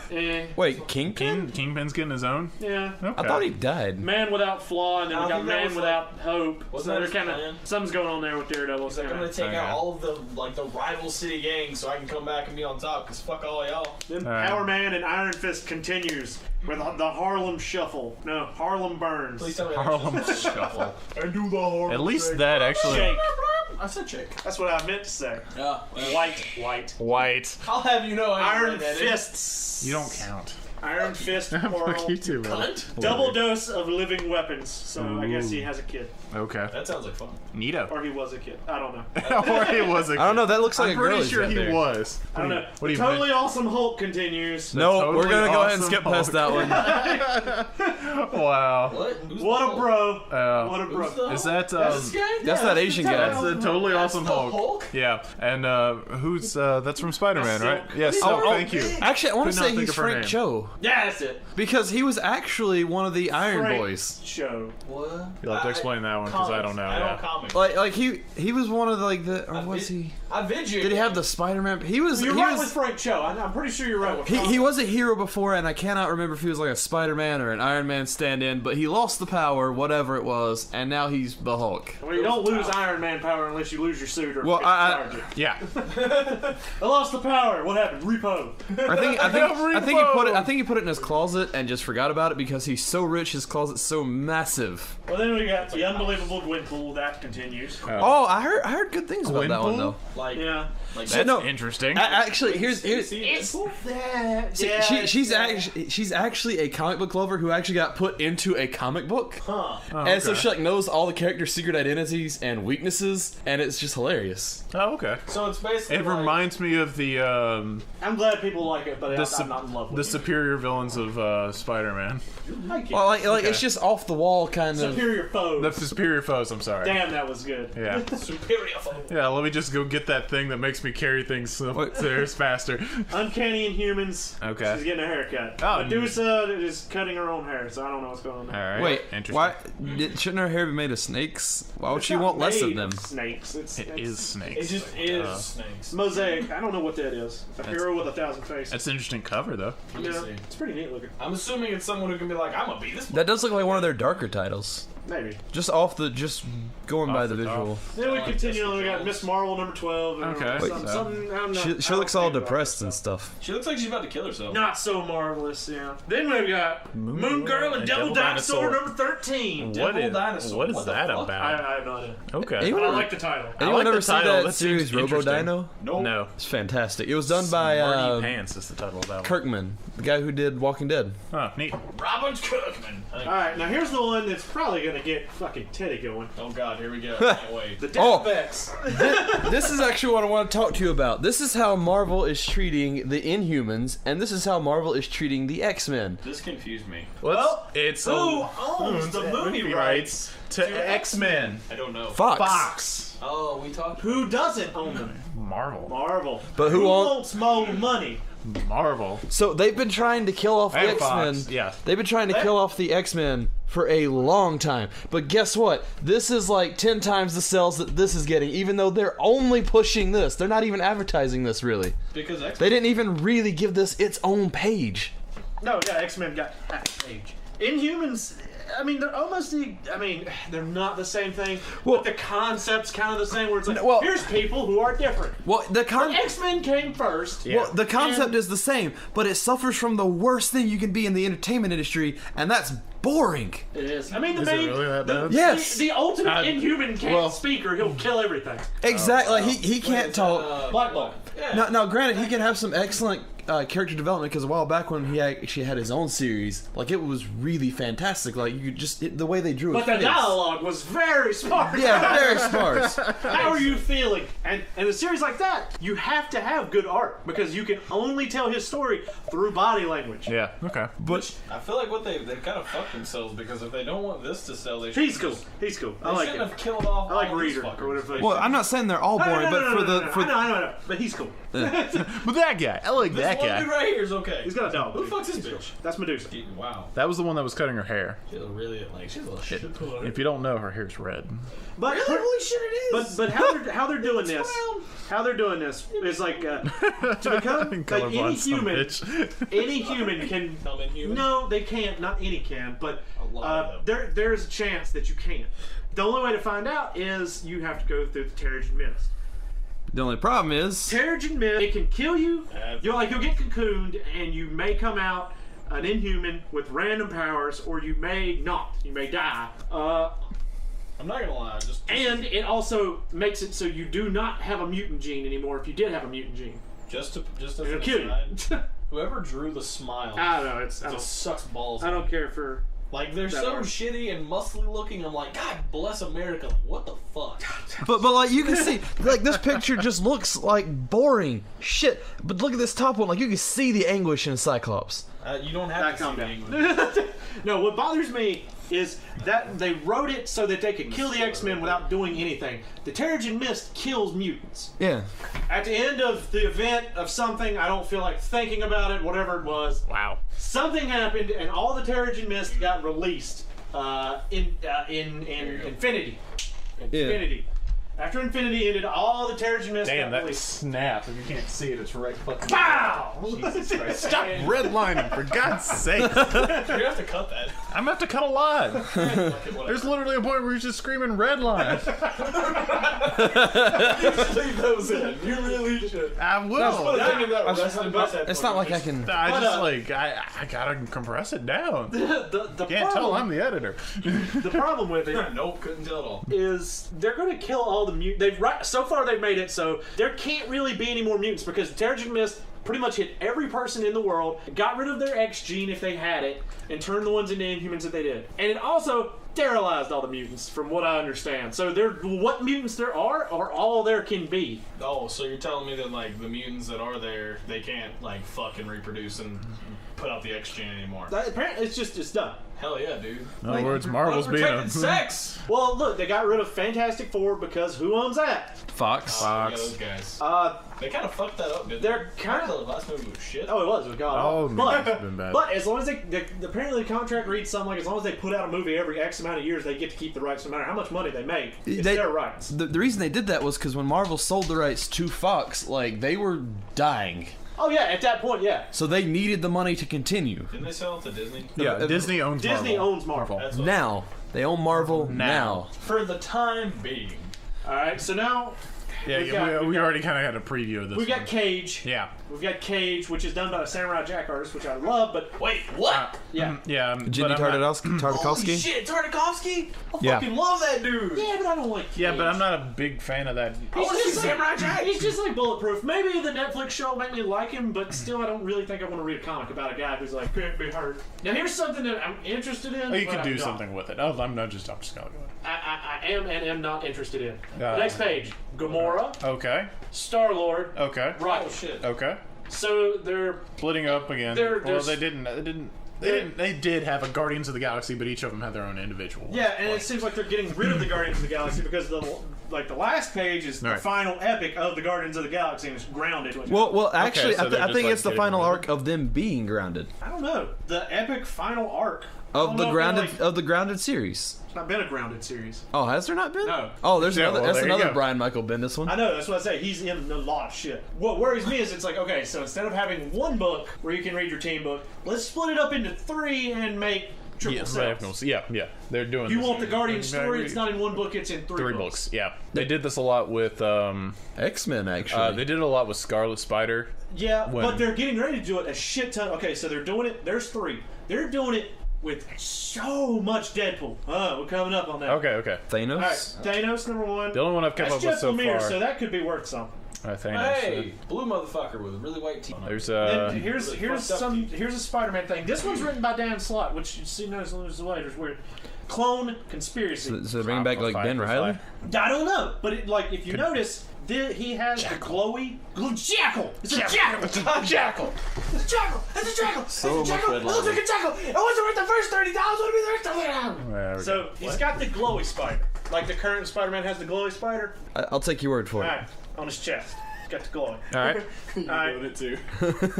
Wait, Kingpin? Kingpin's getting his own? Yeah. Okay. I thought he died. Man Without Flaw, and then we I got think that Man was Without Hope. wasn't So that they're his kind plan? of something's going on there with Daredevil. They're gonna take Okay. out all of the rival city gangs so I can come back and be on top. Cause fuck all y'all. Then Alright. Power Man and Iron Fist continues with the Harlem Shuffle. No, Harlem Burns. Please tell me Harlem Shuffle. I do the Harlem. At least that actually. Shake. I said shake. That's what I meant to say. Yeah. White. White. I'll have you know. I Iron read that. Fists. You don't count. Iron Fist Fuck Coral. you too, man. Cunt. Double dose of living weapons. So I guess he has a kid. Okay. That sounds like fun. Neato. Or he was a kid. I don't know. Or he was a kid. I don't know. That looks like I'm a girl. pretty he's sure got he there. was. I don't know. What do you Totally Awesome Hulk continues. No, Totally we're gonna go ahead and Awesome skip past Hulk. that one. Wow. What? Who's What the a Hulk? bro. What a Who's bro. the Is Hulk? that That's this guy? That's that Asian guy. That's the totally That's awesome the Hulk. Hulk? Yeah, and who's that's from Spider-Man, right? Silk. Yes. Oh, So thank you. Actually, I want Could to not say think he's of her Frank name. Cho Yeah, that's it. because he was actually one of the Iron Frank Boys. Show. What? You'll have to explain that one because I don't know. I Yeah. don't comics. Like he was one of or was he? I vid you. Did he have the Spider-Man? He was. You're he right was, with Frank Cho. I'm pretty sure you're right with He was a hero before, and I cannot remember if he was like a Spider-Man or an Iron Man stand-in, but he lost the power, whatever it was, and now he's the Hulk. Well, you don't lose Iron Man power unless you lose your suit or Well, charge it. Yeah. I lost the power. What happened? Repo. I think he put it in his closet and just forgot about it because he's so rich, his closet's so massive. Well, then we got the unbelievable Gwenpool. That continues. Oh, I heard good things about that one Gwenpool? though. Like, Yeah. like That's no. interesting. Actually, here's It's that. see, Yeah, she's actually a comic book lover who actually got put into a comic book. Huh. Oh, And so okay. she like knows all the characters' secret identities and weaknesses, and it's just hilarious. Oh, okay. So it's basically It like, reminds me of the I'm glad people like it, but I'm not in love the with it. superior villains of Spider-Man. Well, like it's just off the wall kind of. Superior foes. The superior foes. I'm sorry. Damn, that was good. Yeah. superior foe. Yeah. Let me just go get that thing that makes me carry things upstairs faster. Uncanny Inhumans. Okay. She's getting a haircut. Oh, Medusa is cutting her own hair, so I don't know what's going on All there. right. Wait, Interesting. why shouldn't her hair be made of snakes? Why would It's she not want less of made them? Snakes. It is It snakes. just is snakes. Mosaic. I don't know what that is. A hero with 1,000 faces. That's an interesting cover, though. Let me Yeah, see. it's pretty neat looking. I'm assuming it's someone who can be like, I'm gonna beat this. That does look like one of their darker titles. Maybe. Just going by the the top. visual. Then we like continue. Jessica We got Jones. Miss Marvel number 12. And Okay. Some, Wait, some, I'm not, She I don't looks all think about depressed that and stuff. stuff. She looks like she's about to kill herself. Not so marvelous, yeah. Then we've got Moon Girl and Devil Dinosaur number 13. Devil Dinosaur. What is What the that fuck? about? I have no idea. Okay. Anyone But I ever- like the title. Anyone like ever the see title. that That series seems Robo interesting. Dino? Nope. No. It's fantastic. It was done by Marty Pants is the title of that one. Kirkman, the guy who did Walking Dead. Oh, neat. Robert Kirkman. Alright, now here's the one that's probably going to get fucking Teddy going. Oh god, here we go. Can't wait. The Oh. Death Effects. This is actually what I want to talk to you about. This is how Marvel is treating the Inhumans, and this is how Marvel is treating the X-Men. This confused me. Well, it's Who owns the movie rights? to X-Men. I don't know. Fox. Fox. Oh, we talked. Who doesn't own them? Marvel. Marvel. But who wants more money? Marvel. So they've been trying to kill off the And X-Men. Fox, yeah. They've been trying to kill off the X-Men for a long time. But guess what? This is like 10 times the sales that this is getting, even though they're only pushing this. They're not even advertising this, really. Because X. They didn't even really give this its own page. No, yeah, X-Men got half a page. Inhumans, I mean, they're almost they're not the same thing. Well- but the concept's kind of the same. Where it's like, Well- here's people who are different. Well, X-Men came first. Yeah. Well, the concept is the same, but it suffers from the worst thing you can be in the entertainment industry, and that's boring. It is. I mean, the Is it main, really that the, bad? Yes. the ultimate Inhuman can't well- speak or he'll kill everything. Exactly. He can't talk. Black Bolt. Yeah. Now, granted, he can have some excellent character development because a while back when he actually had his own series, like it was really fantastic. Like you could just the way they drew But his the face. dialogue was very smart. Yeah, very smart. How are you feeling? And in a series like that, you have to have good art because you can only tell his story through body language. Yeah. Okay. But I feel like they kind of fucked themselves because if they don't want this to sell, they should. He's cool. He's cool. I They like shouldn't him. have killed off. I like all these Reader fuckers. or whatever. they well, say. I'm not saying they're all boring, but for the I know, but he's cool. But that guy, I like that Heck one yeah. dude right here is okay. He's got a dog. Who the dude. fuck's this bitch? That's Medusa. Wow. That was the one that was cutting her hair. She's really like she's a little shit. If you don't know, her hair's red. But Really? Holy shit, it is. but how they're doing this? How they're doing this is like to become like Colorblind son of a bitch. any human can. Come in human. No, they can't. Not any can, but A lot of there's a chance that you can't. The only way to find out is you have to go through the Terrigen Mist. The only problem is Terrigen Mist, it can kill you. You'll get cocooned, and you may come out an inhuman with random powers, or you may not. You may die. I'm not gonna lie. And it also makes it so you do not have a mutant gene anymore. If you did have a mutant gene, just as it'll an kill you. aside, whoever drew the smile I don't know. just sucks balls. I don't care for. Like they're that so art. shitty and muscly looking. I'm like, God bless America. Like, what the fuck? But like you can see, like this picture just looks like boring shit. But look at this top one, like you can see the anguish in Cyclops. You don't have to Calm see down. English. No, what bothers me is that they wrote it so that they could kill the X-Men without doing anything. The Terrigen Mist kills mutants. Yeah. At the end of the event of something, I don't feel like thinking about it, whatever it was. Wow. Something happened, and all the Terrigen Mist got released in Infinity. Infinity. After Infinity ended, all the Terrigen Mist Damn, got that released. snap. If you can't see it, it's right fucking. Pow! Jesus Christ. Stop redlining, for God's sake. You have to cut that. I'm gonna have to cut a lot. There's literally a point where he's just screaming redline. Leave those in. You really should. I will. It's not like I can. I gotta compress it down. The Can't tell I'm the editor. The problem with it Nope, couldn't tell at all. is they're going to kill all the mutants. So far they've made it so there can't really be any more mutants because the Terrigen Mist pretty much hit every person in the world, got rid of their X gene if they had it, and turned the ones into Inhumans that they did. And it also sterilized all the mutants, from what I understand. So what mutants there are all there can be. Oh, so you're telling me that like the mutants that are there, they can't like fucking reproduce and put out the X gene anymore? Apparently, it's done. Hell yeah, dude. In other words, Marvel's being a Unprotected sex. Well, look, they got rid of Fantastic Four because who owns that? Fox. Yeah, those guys. They kind of fucked that up, didn't they? They're kind of. The last movie was shit. Oh, it was. It was god. Oh, but, man, it's been bad. But as long as they apparently the contract reads something like as long as they put out a movie every X amount of years, they get to keep the rights no matter how much money they make. It's their rights. The reason they did that was because when Marvel sold the rights to Fox, like they were dying, Oh yeah, at that point, yeah. so they needed the money to continue. Didn't they sell it to Disney? Yeah, Disney owns Marvel. Disney owns Marvel. That's what- Now they own Marvel. Now. For the time being. All right, so now Yeah, we already kind of had a preview of this. we've got Cage. Yeah. We've got Cage, which is done by a Samurai Jack artist, which I love. But Wait, what? yeah, Yeah. Jenny but I'm not- Tartakovsky. Holy shit, Tartakovsky? I Yeah. fucking love that dude. yeah, but I don't like. Cage. Yeah, but I'm not a big fan of that. I want to see Samurai Jack. He's just like Bulletproof. Maybe the Netflix show will make me like him, but still, I don't really think I want to read a comic about a guy who's like can't be hurt. Now, here's something that I'm interested in. Oh, you but could I'm do not. something with it. Oh, I'm just gonna go. I am and am not interested in. Next page: Gamora, Okay. Star-Lord. Okay. Right. Oh shit. Okay. So they're Splitting up again. There- Well, there's- they did have a Guardians of the Galaxy, but each of them had their own individual. yeah, and it seems like they're getting rid of the Guardians of the Galaxy because the last page is the Right. final epic of the Guardians of the Galaxy and it's grounded. Well, actually, so they're I just, think like, it's the getting final rid of arc of them being grounded I don't know the epic final arc I don't of know the if grounded they're, of the grounded series. It's not been a grounded series. Oh, has there not been? No. Oh, there's Yeah, another. well, That's there you another go. Brian Michael Bendis one. I know, that's what I say. He's in a lot of shit. What worries me is it's like, okay, so instead of having one book where you can read your team book, let's split it up into 3 and make triple sets. Yeah. They're doing. You this. want the Guardian story? It's not in one book. It's in 3 books. Yeah, they did this a lot with. X-Men actually. They did it a lot with Scarlet Spider. Yeah, When- but they're getting ready to do it a shit ton. Okay, so they're doing it. There's 3. They're doing it with so much Deadpool. We're coming up on that. Okay. Thanos. All right, Thanos number 1. The only one I've kept That's up with Jeff so Lemire, far. so that could be worth something. Thanos. Hey, blue motherfucker with really white teeth. There's And here's fucked up here's a Spider-Man thing. This one's written by Dan Slott, which you see notice the later is weird. Clone conspiracy. So bring back like Ben Riley. I don't know, but if you notice, he has the glowy jackal. It's a jackal. It's a jackal. It's a jackal. It's a jackal. So it's a much jackal. red It looks line. like a jackal. It wasn't worth the first 30,000. It'll be the rest of it. There we So go. he's got the glowy spider, like the current Spider-Man has the glowy spider. I'll take your word for All it. right, on his chest. got the glow. All right. Doing it too.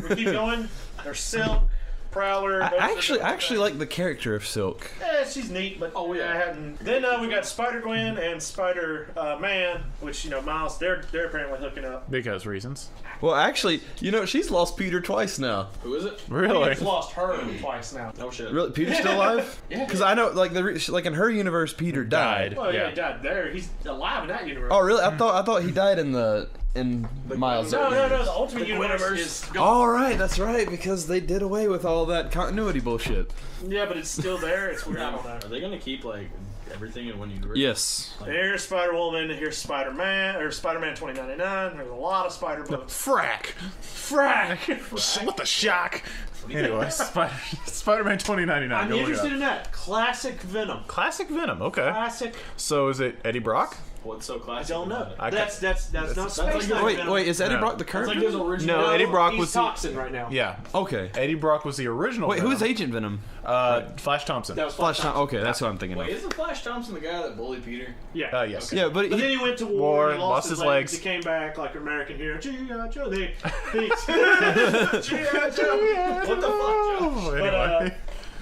We keep going. There's Silk, Prowler. I actually like the character of Silk. She's neat, but Oh, yeah. I hadn't. Then we got Spider-Gwen and Spider-Man, which, Miles, they're apparently hooking up. Because reasons. Well, actually, she's lost Peter twice now. Who is it? Really? He's lost her twice now. Oh shit. Really, Peter's still alive? Yeah. Because I know, like in her universe, Peter died. Well, Yeah. he died there. He's alive in that universe. Oh, really? I thought he died in Miles. No, the Ultimate Universe is gone. All right, that's right, because they did away with all that continuity bullshit. Yeah, but it's still there. It's weird. I don't know. Are they gonna keep like everything in one universe? Yes. Here's Spider-Woman, here's Spider-Man, or Spider-Man 2099. There's a lot of Spider books. Frack. What the shock? Anyway, Spider-Man 2099. I'm Go look it interested up. in that. Classic Venom. Classic Venom. Okay. Classic. So is it Eddie Brock? What's so I classic? don't know. about it? That's not Space Knight Wait, Venom. is Eddie No. Brock the It's current? like his original. No, Eddie Brock he's was the- Toxin right now. Yeah. Okay. Eddie Brock was the original. Wait, Venom. who is Agent Venom? Flash Thompson. That was Flash Thompson. Okay, that's what I'm thinking Wait, of. isn't Flash Thompson the guy that bullied Peter? Yeah. Yes. Yeah, but But then he, he went to war, War, he lost his legs, legs. he came back like American hero. G.I. Joe. G.I. Joe. What the fuck, Joe? Anyway.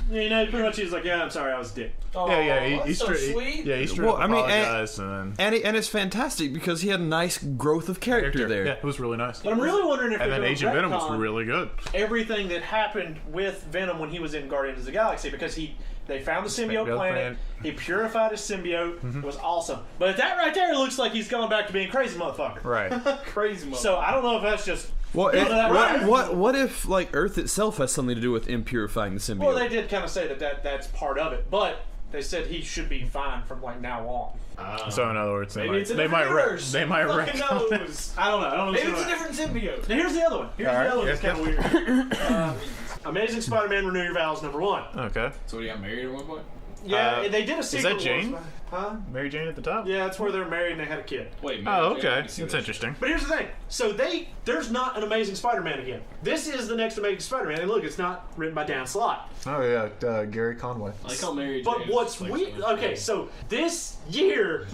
Pretty much he's like, yeah, I'm sorry, I was a dick. Oh, Yeah. that's so sweet. He straight Well, up I mean, apologized and then. and it's fantastic because he had a nice growth of character there. Yeah, it was really nice. But I'm really wondering if And they're then gonna Agent Venom was retcon really good. everything that happened with Venom when he was in Guardians of the Galaxy, because they found the symbiote Symbiote planet, planet. he purified his symbiote, it was awesome. But that right there looks like he's going back to being crazy motherfucker. Right. Crazy mother. So I don't know if that's just... Well, None of that right. what if like Earth itself has something to do with impurifying the symbiote? Well, they did kind of say that's part of it, but they said he should be fine from like now on. So in other words, they Maybe it's a might different universe. they might Fucking retcon it. knows. I don't know. Maybe it's a what's different symbiote. Now, here's the other one. Here's All the right, other one that's yes, kind of weird. Amazing Spider-Man Renew Your Vows #1. Okay. So he got married at one point? Yeah, they did a sequel. that Jane? Huh? Mary Jane at the top? Yeah, that's where they're married and they had a kid. Wait, Oh, Mary Jane, I okay. can see That's that. interesting. But here's the thing. So there's not an Amazing Spider-Man again. This is the next Amazing Spider-Man. And look, it's not written by Dan Slott. Oh yeah, Gary Conway. I like how Mary Jane. But what's like weird? so much Okay, better. so this year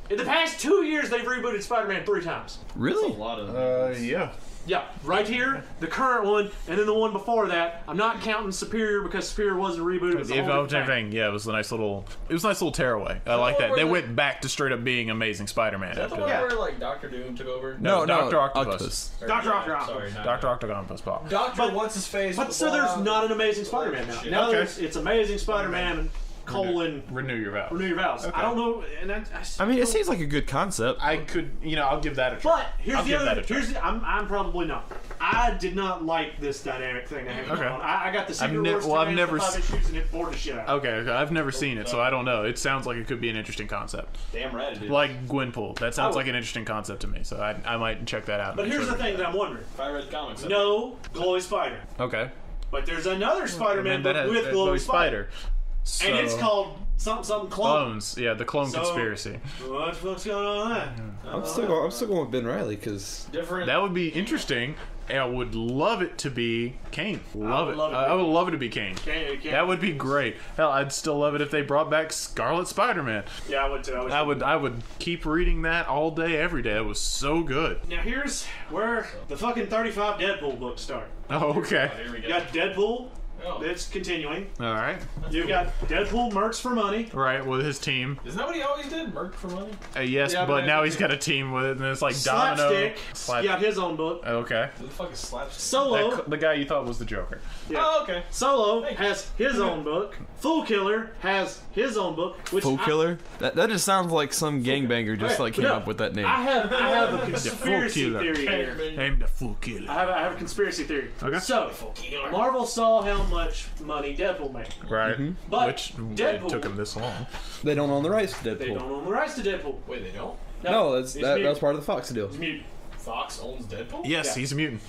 in the past 2 years they've rebooted Spider-Man 3 times. That's a Really? lot of. Yeah. Yeah, right here, the current one, and then the one before that. I'm not counting Superior because Superior wasn't rebooted. It was a whole different thing. Yeah, it was a nice little tearaway. I like that. They went back to straight up being Amazing Spider-Man Is that after the one that. Yeah. where like Doctor Doom took over? No, no, Dr. Octopus. Octopus. Or- Dr. yeah, Octopus. Sorry, not Dr. Octopus Pop. Doctor, But- what's his face? But so there's not an Amazing Spider-Man now. Shit. Now Okay. it's Amazing Spider-Man, colon, Renew Your Vows. Renew Your Vows. Okay. I don't know, and I mean, it seems like a good concept. I could, I'll give that a try. But here's I'll the give other. that a try. Here's the, I'm probably not. I did not like this dynamic thing that happened. Okay. I got the Secret ne- Wars well, I've 10 never the 5 s- issues and it bored the shit out. Okay, I've never seen it, so I don't know. It sounds like it could be an interesting concept. Damn right it is. Like Gwenpool. That sounds Oh. like an interesting concept to me, so I might check that out. But here's the thing that I'm wondering. If I read comics. No Glowy Spider, Okay. but there's another Spider-Man And that book has with Glowy Spider, So, and it's called something clone. Clones. Yeah, the clone So- conspiracy. What the fuck's going on with that? I'm still going with Ben Reilly because Different. That would be interesting. And I would love it to be Kane. Love would it. love it to I be- would love it to be Kane. Can't- That would be great. Hell, I'd still love it if they brought back Scarlet Spider-Man. Yeah, I would too. I would keep reading that all day, every day. It was so good. Now here's where the fucking 35 Deadpool books start. Oh, okay. Here we You go. got Deadpool. Oh. That's continuing. All right. You got Deadpool mercs for money. Right, with his team. Isn't that what he always did? Merc for money? Yes, Yeah, but but now I- he's got a team with it, and it's like Domino. Slapstick. He got his own book. Okay. Who the fuck is Slapstick? Solo. The guy you thought was the Joker. Yeah. Oh, okay. Solo has his own book. Fool Killer has his own book. Which Fool I- Killer. That just sounds like some gangbanger just like came No, up with that name. I have a conspiracy Killer. theory here. Named the Fool Killer. I have a conspiracy theory. Okay. So, Marvel saw how much money Deadpool made. Right. But Which Deadpool- it took him this long. They don't own the rights to They Deadpool. don't own the rights to Deadpool. Wait, they don't? No, he's that was mutant. part of the Fox deal. He's mutant. Fox owns Deadpool? Yes, Yeah. he's a mutant.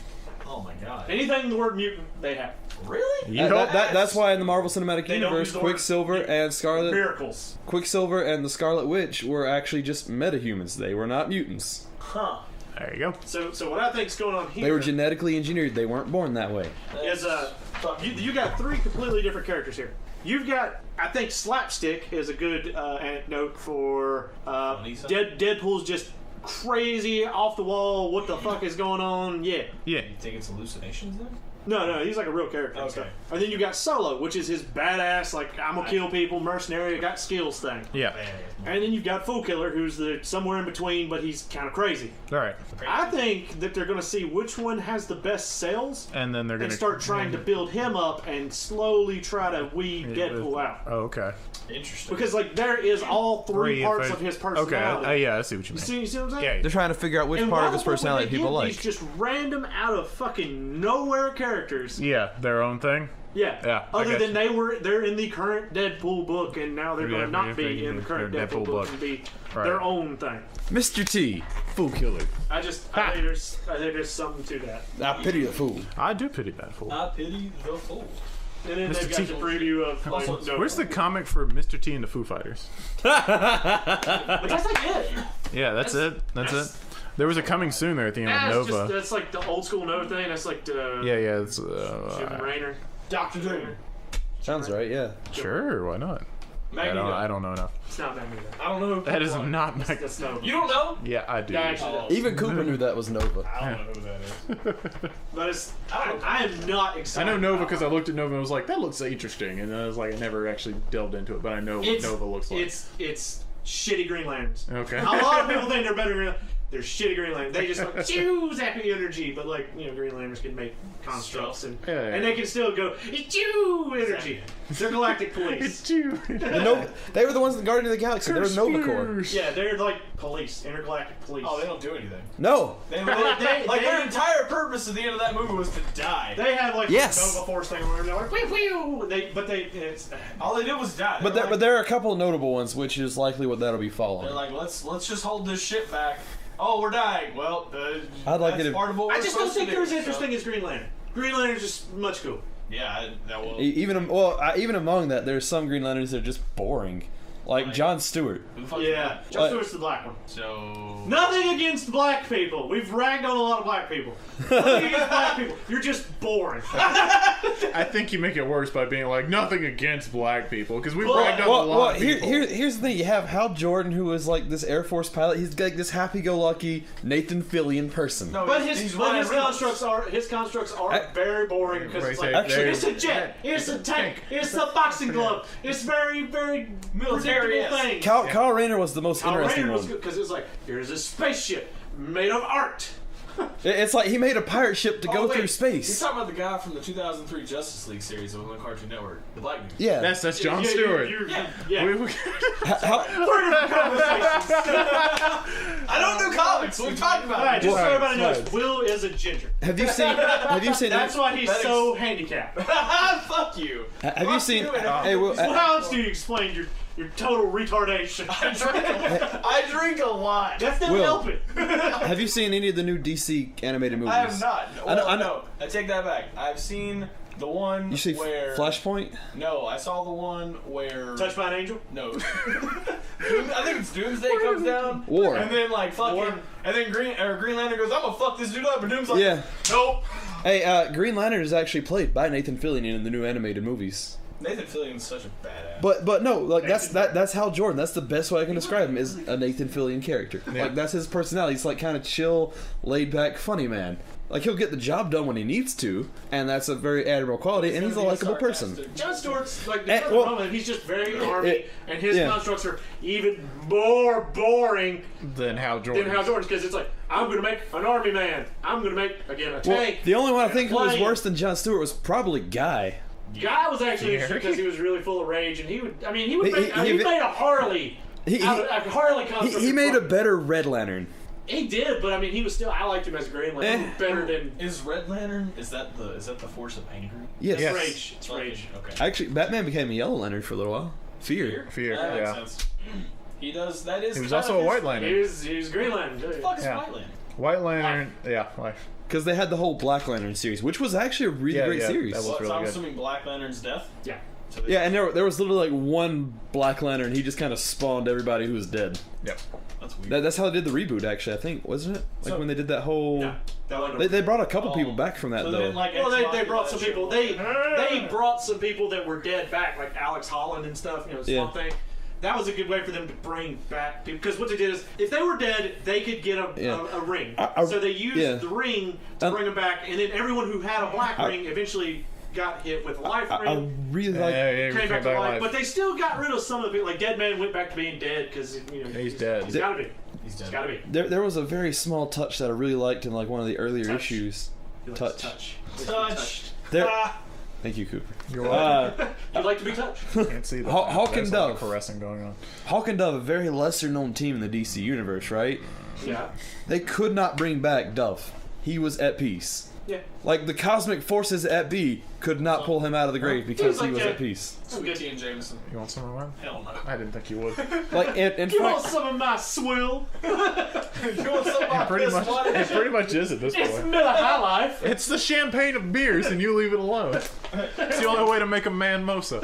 Oh my god. Anything the word mutant, they have. Really? Yep. That's why in the Marvel Cinematic They don't Universe, use the word- Quicksilver and Scarlet Miracles. Quicksilver and the Scarlet Witch were actually just metahumans. They were not mutants. Huh. There you go. So what I think's going on here They were genetically engineered. They weren't born that way. is you got three completely different characters here. You've got, I think Slapstick is a good anecdote for Funny stuff? Deadpool's just crazy, off the wall, what the fuck is going on? Yeah. Yeah. You think it's hallucinations then? No, he's like a real character. And Okay. stuff. And then you got Solo, which is his badass, like, I'm gonna kill people, mercenary, got skills thing. Yeah. And then you've got Fool Killer, who's the somewhere in between, but he's kind of crazy. All right. I think that they're gonna see which one has the best sales, And then they're and gonna start trying to build him up and slowly try to weed Deadpool out. Oh, okay. Interesting. Because, like, there is all three parts of his personality. Okay. Yeah, I see what you mean. You see what I'm saying? Yeah. They're trying to figure out which And part why of his the fuck would personality they people give like. These just random out of fucking nowhere characters. Yeah, their own thing. Yeah. Yeah, I Other got than you. they're in the current Deadpool book, and now they're going Yeah, to not yeah, be yeah, in the current their Deadpool book and be Right. their own thing. Mr. T, Fool Killer. I think there's something to that. I pity the fool. I do pity that fool. I pity the fool. And then Mr. they've got T. the preview of like, no, Where's the comic for Mr. T and the Foo Fighters? But that's like it. Yeah, that's it. That's it. There was a coming soon there at the end of Nova. That's like the old school Nova thing. That's like the Yeah, it's Jim Raynor. Dr. Doom. Sounds right, yeah. sure, why not? I don't know enough. It's not Magneto. I don't know who That is not That's Nova. You don't know? Yeah, I do. Yeah, actually, Even Cooper knew that was Nova. I don't know who that is. but it's, I am not I excited. know Nova because I looked at Nova and was like, that looks interesting, and I was like, I never actually delved into it, but I know what Nova looks like. It's shitty Green Lanterns. Okay. A lot of people think they're better Green Lanterns. They're shitty Green Lanterns. They just like choose happy energy, but like Green Lanterns can make constructs and they can still go chew energy. They're Galactic Police. They were the ones in the Guardian of the Galaxy. They were Nova Corps. Yeah, they're like police, intergalactic police. Oh, they don't do anything. No. Their entire purpose at the end of that movie was to die. They have like Yes. the Nova Force thing where they're like whew, whew. All they did was die. But there are a couple of notable ones, which is likely what that'll be following. They're like, let's just hold this shit back. Oh, we're dying. Well, I'd like that's it if- part of what we're I just don't supposed to think do, they're as so- interesting as Green Lantern. Green Lantern's just much cool. Yeah, that will. Even among that, there's some Green Lanterns that are just boring, like Jon Stewart. Who the fuck is Yeah, that? Jon Stewart's the black one. So. Nothing against black people. We've ragged on a lot of black people. Nothing against black people. You're just boring. I think you make it worse by being like, nothing against black people, because we've ragged on a lot of people. Here's the thing: you have Hal Jordan, who is like this Air Force pilot. He's like this happy-go-lucky Nathan Fillion person. No, But he's his Ryan Reynolds. constructs are very boring because it's like Actually- it's a jet, it's a tank, it's a boxing glove. It's very Military, predictable things. Kyle Rayner was the most interesting Rainer was one. good because it was like here's a spaceship made of art. It's like he made a pirate ship to go wait, through You're space. talking about the guy from the 2003 Justice League series on the Cartoon Network, the black dude. Yeah. That's Jon Yeah, Stewart. Yeah. I don't do comics. We've talked about Alright, it. just so Right, everybody knows, right. Will is a ginger. Have you seen? That's why he's so handicapped. Fuck you. Have you seen? Hey, Will, Well, how else do you explain your total retardation? I drink a lot. That's not Will. helping. have you seen any of the new DC animated movies? I have not. I know. No, I take that back. I've seen the one You see where Flashpoint? No, I saw the one where Touched by an angel? No. I think it's Doomsday comes down. War. And then like fucking War. and then Green Lantern goes, I'm gonna fuck this dude up, and Doom's like, Yeah. nope. Hey, Green Lantern is actually played by Nathan Fillion in the new animated movies. Nathan Fillion's such a badass. But no, like that's Hal Jordan. That's the best way I can describe him, is a Nathan Fillion character. Like that's his personality. He's like kind of chill, laid back, funny man. Like he'll get the job done when he needs to, and that's a very admirable quality. And he's a likable person. Jon Stewart's like the And- perfect well, moment. He's just very army, and his yeah. constructs are even more boring Than Hal Jordan. than Hal Jordan's because it's like I'm gonna make an army man. I'm gonna make again a Well, tank. the only one I think who was Plane. worse than Jon Stewart was probably Guy. Guy was actually interesting because he was really full of rage, and he made a Harley. He A Harley construct. he made a better Red Lantern. He did, but I mean, he was still. I liked him as a Green Lantern better than Is Red Lantern is that the force of anger? Yes. Yes. rage. It's rage. Okay. Actually, Batman became a Yellow Lantern for a little while. Fear. Fear, That makes yeah. sense. He does. That is. He was kind also of a his- White He Lantern. was Green Lantern. Too. What the fuck is Yeah. White Lantern? White Lantern, yeah. Life. Because they had the whole Black Lantern series, which was actually a really great series. that was So really I'm good. assuming Black Lantern's death. Yeah. So they- Yeah, and there was literally like one Black Lantern. He just kind of spawned everybody who was dead. Yep. That's weird. That's how they did the reboot, actually. I think, wasn't it? Like So- when they did that whole. Yeah. That wasn't They brought a couple people back from that So though. then, like, Well, X-Men they brought some that people. shit. They brought some people that were dead back, like Alex Holland and stuff. You know, Swamp Thing. that was a good way for them to bring back people. Because what they did is, if they were dead, they could get a ring. So they used the ring to bring them back, and then everyone who had a black ring eventually got hit with a life ring. I really like. Came back to life, but they still got rid of some of it. Like Dead Man went back to being dead because he's dead. He's gotta be. He's dead. Gotta be. There was a very small touch that I really liked in like one of the earlier issues. Touch. There. Thank you, Cooper. You're welcome. I'd like to be touched. Can't see that. Hawk and There's Dove. caressing going on. Hawk and Dove, a very lesser known team in the DC universe, right? Yeah. They could not bring back Dove. He was at peace. Yeah. Like the cosmic forces at B could not pull him out of the grave because he was at peace. Sweet tea and Jameson. You want some of mine? Hell no. I didn't think you would. Like in You want fact, some of my swill? You want some of my Pretty piss much, water? it pretty much is at this It's point. Miller High Life. It's the champagne of beers, and you leave it alone. It's the only way to make a man mosa.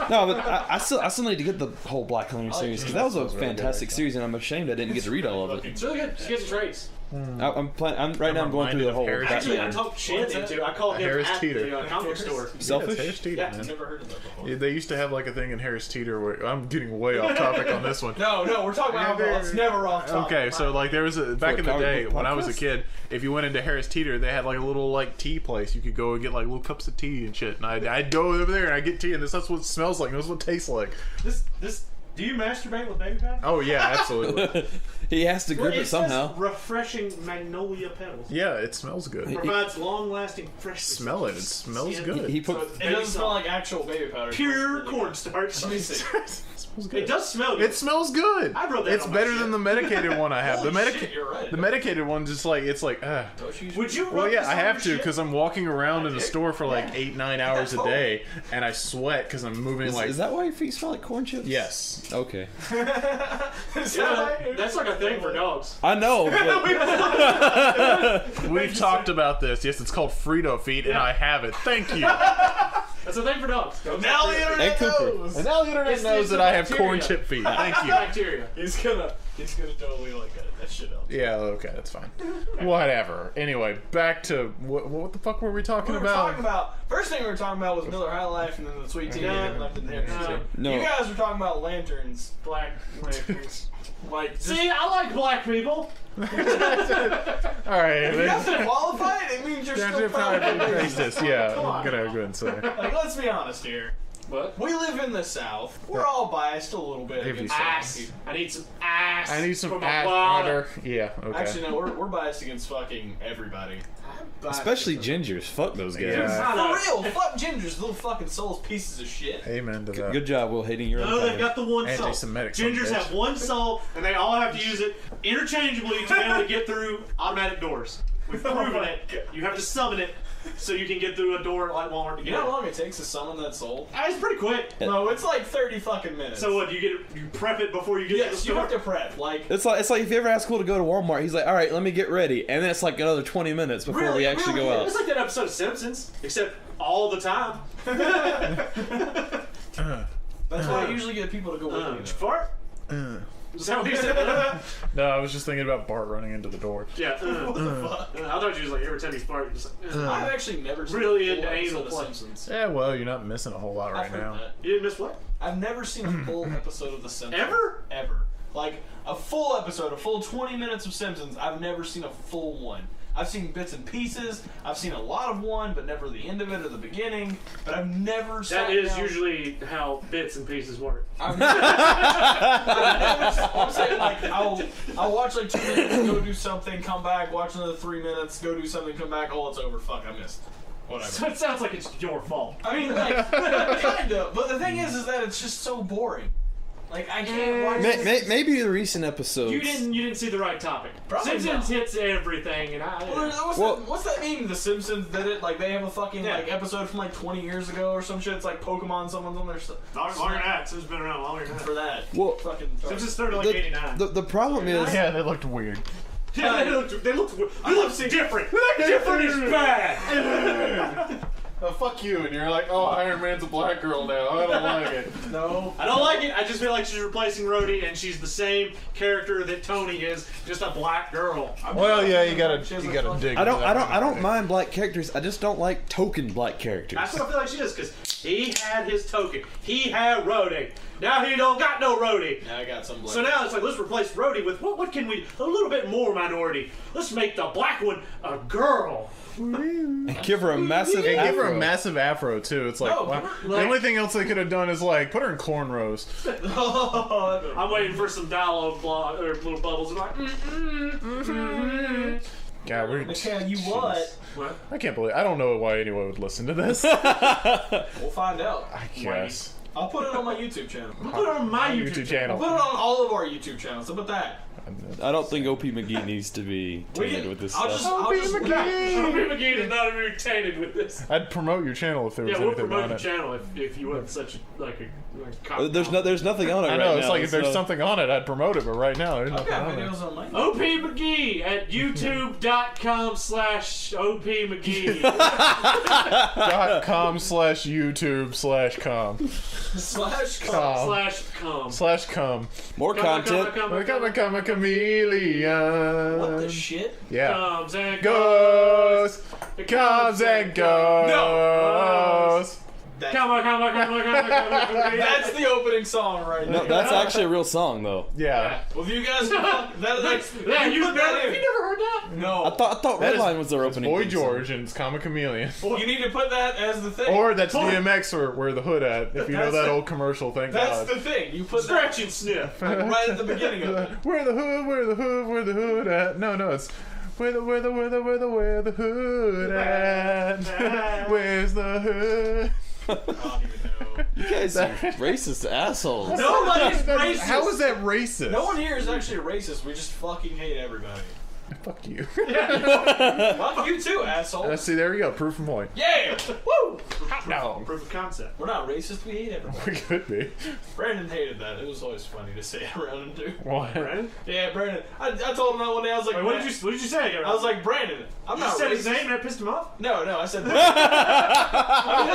no, but I still need to get the whole Black Lantern series because that was a fantastic series, and I'm ashamed I didn't get to read all of it. It's really good. Just get the traits. I'm right now. I'm going through the whole. Harris Actually, I Batman. talked Chin into. I called him Harris at Teeter. the comic book store. Selfish? Yeah, it's Harris Teeter, Yeah. man. I've never heard of that before. Yeah, they used to have like a thing in Harris Teeter where I'm getting way off topic on this one. No, we're talking about alcohol. It's never off topic. Okay, so like there was back in the comic day book when I was a podcast? kid, if you went into Harris Teeter, they had like a little like tea place. You could go and get like little cups of tea and shit. And I'd go over there and I'd get tea, and that's what it smells like. That's what it tastes like. This. Do you masturbate with baby powder? Oh yeah, absolutely. He has to grip Well, it somehow. says refreshing magnolia petals. Yeah, it smells good. Provides long-lasting freshness. Smell it. It smells good. He So put. it's It doesn't smell like actual baby powder. pure It's cornstarch. really good. It smells good. It does smell good. It smells good. I wrote that It's on my better shit. than the medicated one I have. Holy shit, you're right. The medicated one just like it's like. Don't you Would you? Well, rub yeah, this I on have your to shit? because I'm walking around in the store for like 8-9 hours a That's day, and I sweat because I'm moving like. Is that why your feet smell like corn chips? Yes. Okay. Yeah, that's like a thing for dogs. I know. But We've talked about this. Yes, it's called Frito Feet, and I have it. Thank you. That's a thing for dogs. Now the and internet Cooper. knows. And now the internet It's knows the that I have bacteria. corn chip feet. Thank you. Bacteria. He's gonna totally like that shit out. Yeah, okay, that's fine. Whatever. Anyway, back to what the fuck were we talking We were about? talking about first thing we were talking about was Miller High Life and then the sweet tea and left in there. No. You guys were talking about lanterns. Black lanterns. Like just, See, I like black people. All right. if you have to qualify it, it means you're still proud of it. Racist. Yeah, Come on. I'm gonna go ahead and say. Like, let's be honest here. What? We live in the South. We're all biased a little bit If you against say. Southern Ass. people. I need some ass. I need some for my ass bladder. butter. Yeah. Okay. Actually, no, we're biased against fucking everybody. Especially gingers. Fuck those guys. Yeah. For real, fuck gingers, little fucking souls, pieces of shit. Amen to that. Good job, Will, hating your own No, they've kind. got the one soul. Anti-Semitic son of a Gingers bitch. have one soul, and they all have to use it interchangeably to be able to get through automatic doors. We've proven it. You have to summon it so you can get through a door like Walmart to You get know how it. long it takes to summon that soul? It's pretty quick. No, it's like 30 fucking minutes. So what? You prep it before you get to the yes, you store. have to prep. Like, It's like if you ever ask Will to go to Walmart, he's like, "All right, let me get ready," and then it's like another 20 minutes before Really? we actually Really? go out. It's like that episode of Simpsons, except all the time. that's why I usually get people to go with me. Did you though. fart? Is that what you said? No, I was just thinking about Bart running into the door. Yeah. What the fuck? I thought you was like every time you fart, you're just like. I've actually never seen Really a full into episode anal of play. Simpsons. Yeah, well, you're not missing a whole lot I've right heard now. that. You didn't miss what? I've never seen a full episode of The Simpsons. Ever? Ever. Like, a full episode, a full 20 minutes of Simpsons, I've never seen a full one. I've seen bits and pieces, I've seen a lot of one, but never the end of it or the beginning, but I've never sat That is down. usually how bits and pieces work. I've never, I'm saying, like, I'll watch like 2 minutes, go do something, come back, watch another 3 minutes, go do something, come back, oh, it's over, fuck, I missed. Whatever. So it sounds like it's your fault. I mean, like, kinda, but the thing is that it's just so boring. Like, I can't watch this. Maybe the recent episodes. You didn't see the right topic. Probably Simpsons not. hits everything, and What's that mean? The Simpsons did it? Like, they have a fucking like episode from like 20 years ago or some shit. It's like Pokemon, someone's on their stuff. longer than that. Simpsons been around longer than that. For that. Well, Fucking. Simpsons started like '89. the problem is Yeah, they looked weird. Yeah, they look different. Different is bad. Oh, fuck you, and you're like, oh, Iron Man's a black girl now. I don't like it. No. I don't like it. I just feel like she's replacing Rhodey, and she's the same character that Tony is, just a black girl. Well, yeah, you gotta dig. I don't mind black characters. I just don't like token black characters. That's what I feel like she is, because He had his token. He had Rhodey. Now he don't got no Rhodey. Now I got some black. So now it's like, let's replace Rhodey with, what can we, a little bit more minority. Let's make the black one a girl. And give her a massive And afro. give her a massive afro too. It's like, No, wow. like- The only thing else they could have done is like put her in cornrows. I'm waiting for some dialogue or little bubbles. And like, God, we're. Mikhail, you what? What? I can't believe. I don't know why anyone would listen to this. We'll find out. I guess. I'll put it on my YouTube channel. Put it on my YouTube channel. I'll put it on all of our YouTube channels. How about that? I don't think OP McGee needs to be tainted with this stuff. I'll just McGee is not even tainted with this. I'd promote your channel if there was Yeah, we'll anything promote on your it. channel if you wasn't such a There's nothing on it I right know, now. it's like if there's so- something on it, I'd promote it, but right now there's I've nothing got on it. videos on my OP McGee at youtube.com/OP McGee. .com/YouTube/com /com. More content. Become a chameleon. What the shit? Yeah. Comes and Goes. Comes and goes. No. Come on. That's the opening song right No, there. that's actually a real song though. Yeah. Well, if you guys that's Yeah, you put that in. you never heard that? No. I thought That is- Redline was their It's opening. Boy theme song. George and it's Comma Chameleon. You need to put that as the thing. Or that's Boy. DMX or Where the Hood At, if you know That's that it. old commercial, thank That's God. the thing. You put Scratch and sniff. that right at the beginning of it. Where the hood at? No, it's where the hood at? Where's the hood? I don't even know. You guys are racist assholes. Nobody's racist. How is that racist? No one here is actually racist. We just fucking hate everybody. Fuck you. Fuck you too, asshole. See, there we go. Proof and point. Yeah. Woo. No. Proof of concept. We're not racist. We hate everybody. We could be. Brandon hated that. It was always funny to say it around him too. Why? Brandon? Yeah, Brandon. I told him that one day. I was like, Wait, what did you say? I was like, Brandon, I'm you not said racist. his name and that pissed him off? No, I said Brandon. I was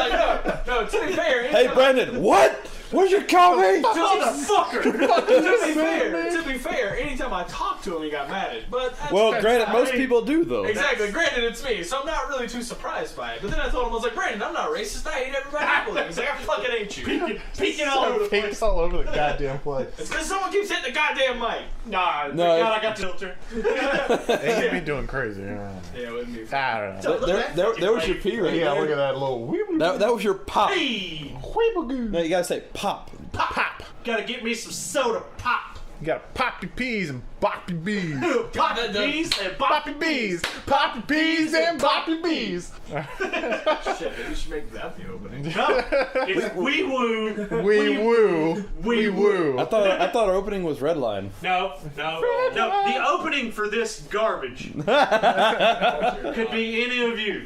like, no. To be fair, Hey Brandon, what? What'd you call me? Motherfucker! To be fair, anytime I talked to him, he got mad at it. But that's, Well, that's granted, fine. most people do though. Exactly. Granted, it's me, so I'm not really too surprised by it. But then I told him, I was like, Brandon, I'm not racist. I hate everybody equally. He's like, I fucking hate you. Peeking all over the place. Peeps all over the goddamn place. It's because someone keeps hitting the goddamn mic. Nah, No, God, I got filter. They could be doing crazy. Yeah, it wouldn't be. I don't know. There was your P right Yeah, there. look at that little weeble. That was your pop. Hey! Weeble. No, you gotta say pop. Pop. Gotta get me some soda pop. You gotta pop your peas and bop your bees. Pop that bees and Pop pop your bees. Pop your peas and bop your bees. Shit, we should make that the opening. No, it's wee woo. Wee woo. Wee woo. I thought our opening was Redline. No. The opening for this garbage could be any of you.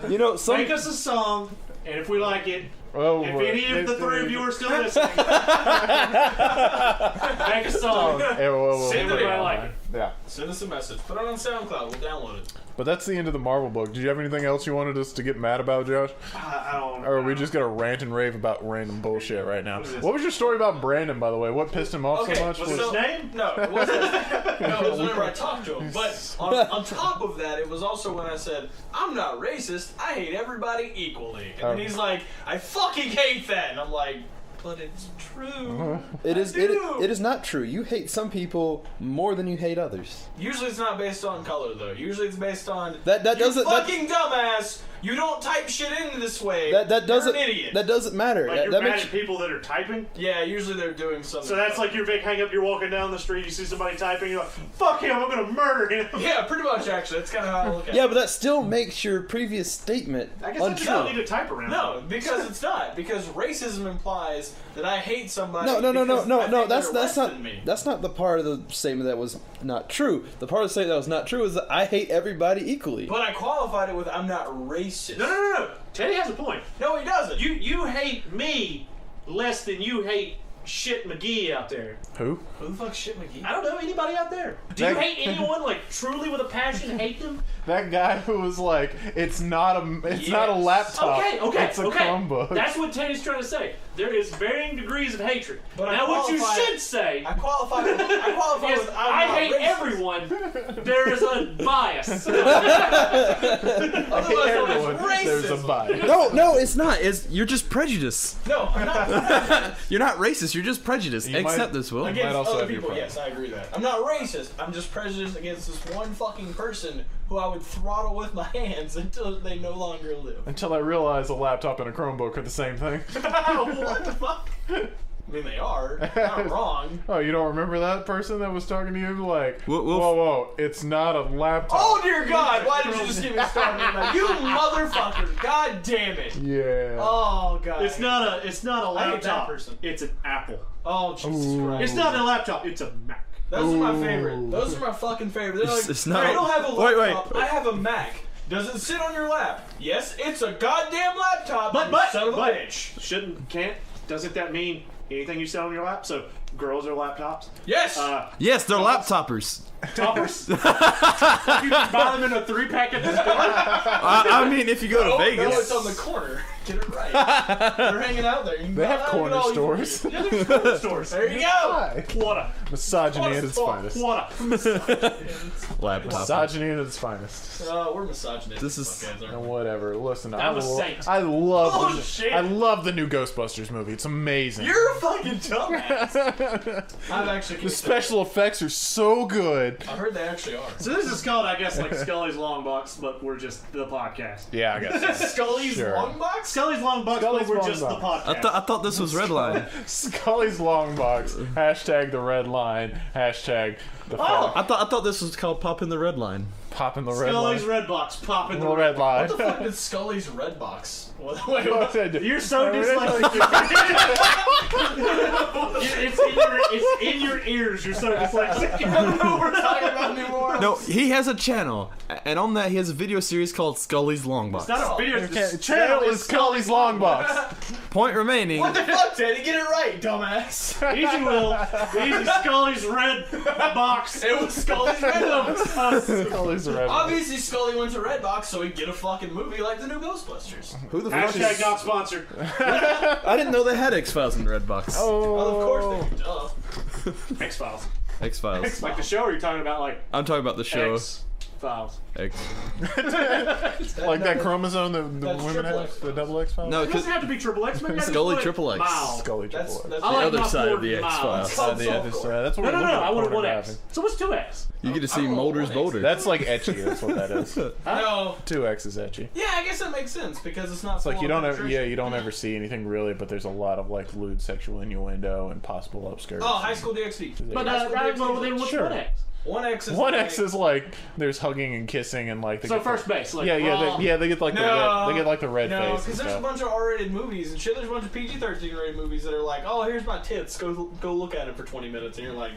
You know, some Make us a song, and if we like it, Oh, if any of the three of you are still listening, make a song. Send it Everybody in. like it. Yeah. Send us a message. Put it on SoundCloud. We'll download it. But that's the end of the Marvel book. Did you have anything else you wanted us to get mad about, Josh? I don't. Or are we just gonna rant and rave about random bullshit right now? What is this? What was your story about Brandon, by the way? What pissed him off Okay, so much? was His So- name? No, it wasn't. No, it was whenever I talked to him. But on top of that, it was also when I said, I'm not racist. I hate everybody equally. And then he's like, I fucking hate that. And I'm like, but it's true. it is I do. it is not true. You hate some people more than you hate others. Usually it's not based on color, though. Usually it's based on, That you doesn't fucking dumbass. You don't type shit in this way. that You're an idiot. that doesn't matter. Like that you're that mad makes at people that are typing? Yeah, usually they're doing something. So that's like your big hang up, you're walking down the street, you see somebody typing, you're like, fuck him, I'm gonna murder him. Yeah, pretty much, actually. That's kind of how I look at yeah, it. but that still makes your previous statement I guess I just don't untrue. need to type around. No, because it's not. Because racism implies that I hate somebody. No. because I think That's they're less not than me. that's not the part of the statement that was not true. The part of the statement that was not true is that I hate everybody equally. But I qualified it with I'm not racist. No. Teddy has a point. No, he doesn't. You hate me less than you hate shit McGee out there. Who? Who the fuck's shit McGee? I don't know anybody out there. Do you That- hate anyone like truly with a passion? Hate them? That guy who was like, it's not a Yes. laptop. Okay. It's a Chromebook. That's what Teddy's trying to say. there is varying degrees of hatred. But now, what you qualify- should say I qualify with is, I hate everyone. There is a bias. There's a bias. No, it's not. You're just prejudiced. No, I'm not. You're not racist. You're just prejudiced. You Accept might- this, Will. might Against also other have your people, problems. yes, I agree with that. I'm not racist. I'm just prejudiced against this one fucking person who I would throttle with my hands until they no longer live. Until I realized a laptop and a Chromebook are the same thing. What the fuck? I mean, they are. Not wrong. Oh, you don't remember that person that was talking to you? Like, We'll- whoa, it's not a laptop. Oh dear God! Why did you just get me started? Like, you motherfucker! God damn it! Yeah. Oh God! It's not a I hate that laptop. person. It's an Apple. Oh Jesus Christ! It's not a laptop. It's a Mac. Those are my favorite. Those are my fucking favorite. They're like, It's not- I don't have a Wait, laptop. I have a Mac. Does it sit on your lap? Yes, it's a goddamn laptop. But you son of a bitch. Doesn't that mean anything you sell on your lap? So girls are laptops. Yes. Yes, they're laptoppers. Toppers. You can buy them in a 3-pack at the store. I mean, if you go to Oh, Vegas. no, it's on the corner. Get it right. They're hanging out there. You can They have buy it corner all you stores. want. Yeah, there's corner stores. There you go. Hi. Water. Misogyny at its finest. Water. Laptop. Misogyny at its finest. We're misogynistic. This is- fuckheads, aren't And we? whatever. Listen, I'm a saint. I love. Oh, the, shit. I love the new Ghostbusters movie. It's amazing. You're a fucking dumbass. I've actually. The special effects are so good. I heard they actually are. So this is called, I guess, like Skully's Longbox, but we're just the podcast. Yeah, I guess. Skully's Sure. long box? Skully's Longbox, Skully's but we're just the Longbox. podcast. I thought this was Redline. Skully's long box. Hashtag the red line. Hashtag the Oh! I thought this was called Pop in the Red Line. pop in the red Skully's line. Red Box, popping The the red line. What the fuck is Skully's red box? Wait, what? You're so dyslexic. It's in your ears. You're so dyslexic. I don't know what we're talking about anymore. No, he has a channel, and on that he has a video series called Skully's Longbox. It's not a video. The channel is Skully's long box. Point remaining. What the fuck, Teddy? Get it right, dumbass. Easy, Will. Easy. Skully's Red Box. It was Skully's red box. Skully's red box. Obviously, Skully went to Redbox so he'd get a fucking movie like the new Ghostbusters. Who the fuck Hashtag is... not sponsored. I didn't know they had X-Files in Redbox. Oh, Well, of course they do. Duh. X-Files. X-Files. Like the show, or are you talking about like I'm talking about the show. X-Files? X. like that chromosome the That's women triple have, X. the double X file. No, It because doesn't have to be triple X. Maybe I just Skully put triple X. Mild. Scully That's triple X. I like other my side of Ford the mild. X-Files. Oh, That's what No, we're no, looking no. I wanted forward one to X. having. So what's 2X? you get to I see don't know Mulder's what Boulder. That's like etchy. That's what that is. No. 2X is etchy. Yeah, I guess that makes sense because it's not. It's like you full don't on ever, penetration. you don't ever see anything really, but there's a lot of like lewd sexual innuendo and possible upskirts. Oh, High School DxD. But High School well, DxD. then what's Sure. 1X? 1X is. One like- X is like there's hugging and kissing and like they So get first base. Like, they get like the red, they get like the red No, face and because there's a stuff. bunch of R-rated movies and shit. There's a bunch of PG-13 rated movies that are like, oh, here's my tits. Go look at it for 20 minutes, and you're like,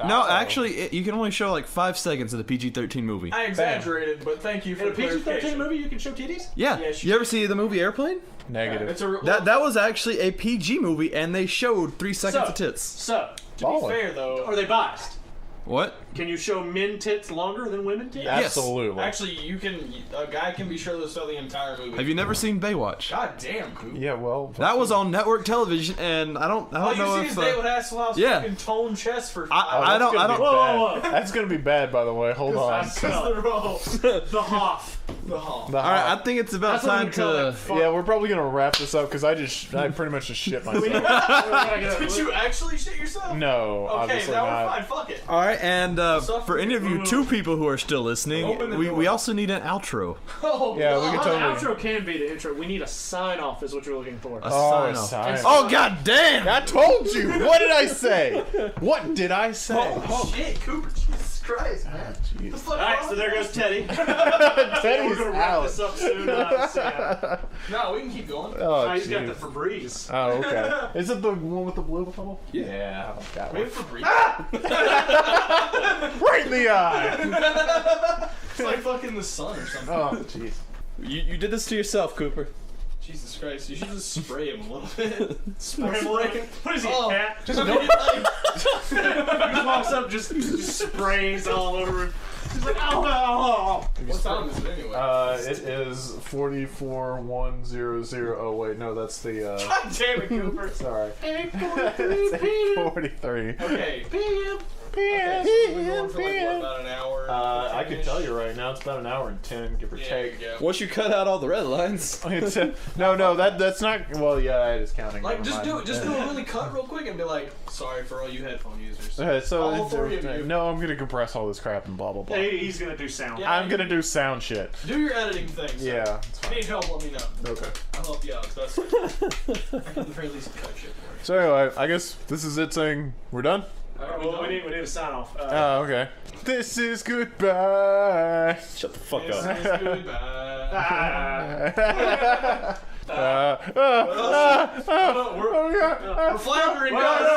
No, actually, you can only show like 5 seconds of the PG-13 movie. I exaggerated, but thank you for In a the clarification. PG-13 movie, you can show titties? Yeah. Yes, You ever see the movie Airplane? Negative. It's a That was actually a PG movie, and they showed 3 seconds of tits. So, to be fair though. are they biased? What? Can you show men tits longer than women tits? Yeah. Absolutely. Actually, a guy can be shirtless through the entire movie. Have you never seen Baywatch? God damn, Coop. Yeah, well, That was on network television, and I don't All know you see if is David Hasselhoff's yeah. fucking toned chest for. I don't. Whoa, Whoa. That's gonna be bad, by the way. Hold on. the role. The Hoff. The hall. The All right, I think it's about That's what time we call to. that fuck. yeah, we're probably gonna wrap this up because I pretty much just shit myself. Did you actually shit yourself? No, Okay, obviously now we're not. fine. Fuck it. All right, and Suffer. for any of you 2 people who are still listening, Open the we door. also need an outro. Oh, Yeah, we God. can The totally. outro can be the intro. We need a sign off, is what you're looking for. A Oh, sign off. sign. Oh god damn! I told you. What did I say? What did I say? Oh, shit, Cooper. Jesus Christ, man. The fuck Alright, so there goes Teddy. We're Teddy's gonna wrap out. this up soon. No, we can keep going. Oh, He's got jeez. the Febreze. Oh, okay. Is it the one with the blue bubble? Yeah, I like that Wait one. for breathing. Right in the eye. It's like fucking the sun or something. Oh, jeez. You did this to yourself, Cooper. Jesus Christ, you should just spray him a little bit. Spray him a little. What is he, Oh. a cat? Just He walks up, just sprays all over him. He's like, oh. What time is it anyway? It is 44:100. Oh wait, no, that's the. God damn it, Cooper. Sorry. 8:43 p.m. 43. Okay. p.m. Okay, so we're going for like, what, about an hour? I can tell you right now, it's about an hour and 10, give or Yeah, take. there you go. Once you cut out all the red lines. No, that's not. Well, yeah, it is counting. Like, never just mind. do it. Just do a really cut real quick and be like, sorry for all you headphone users. So all three of you. No, I'm gonna compress all this crap and blah blah blah. Hey, he's gonna do sound. Yeah. I'm gonna do sound shit. Do your editing thing. So. Yeah, it's If you fine. need help, let me know. Okay. I'll help you out. That's I can at the very least cut shit for you. So anyway, I guess this is it. Saying we're done. Well, we need a sign off. Oh, okay. This is goodbye. Shut the fuck This up. is goodbye. We're floundering, guys.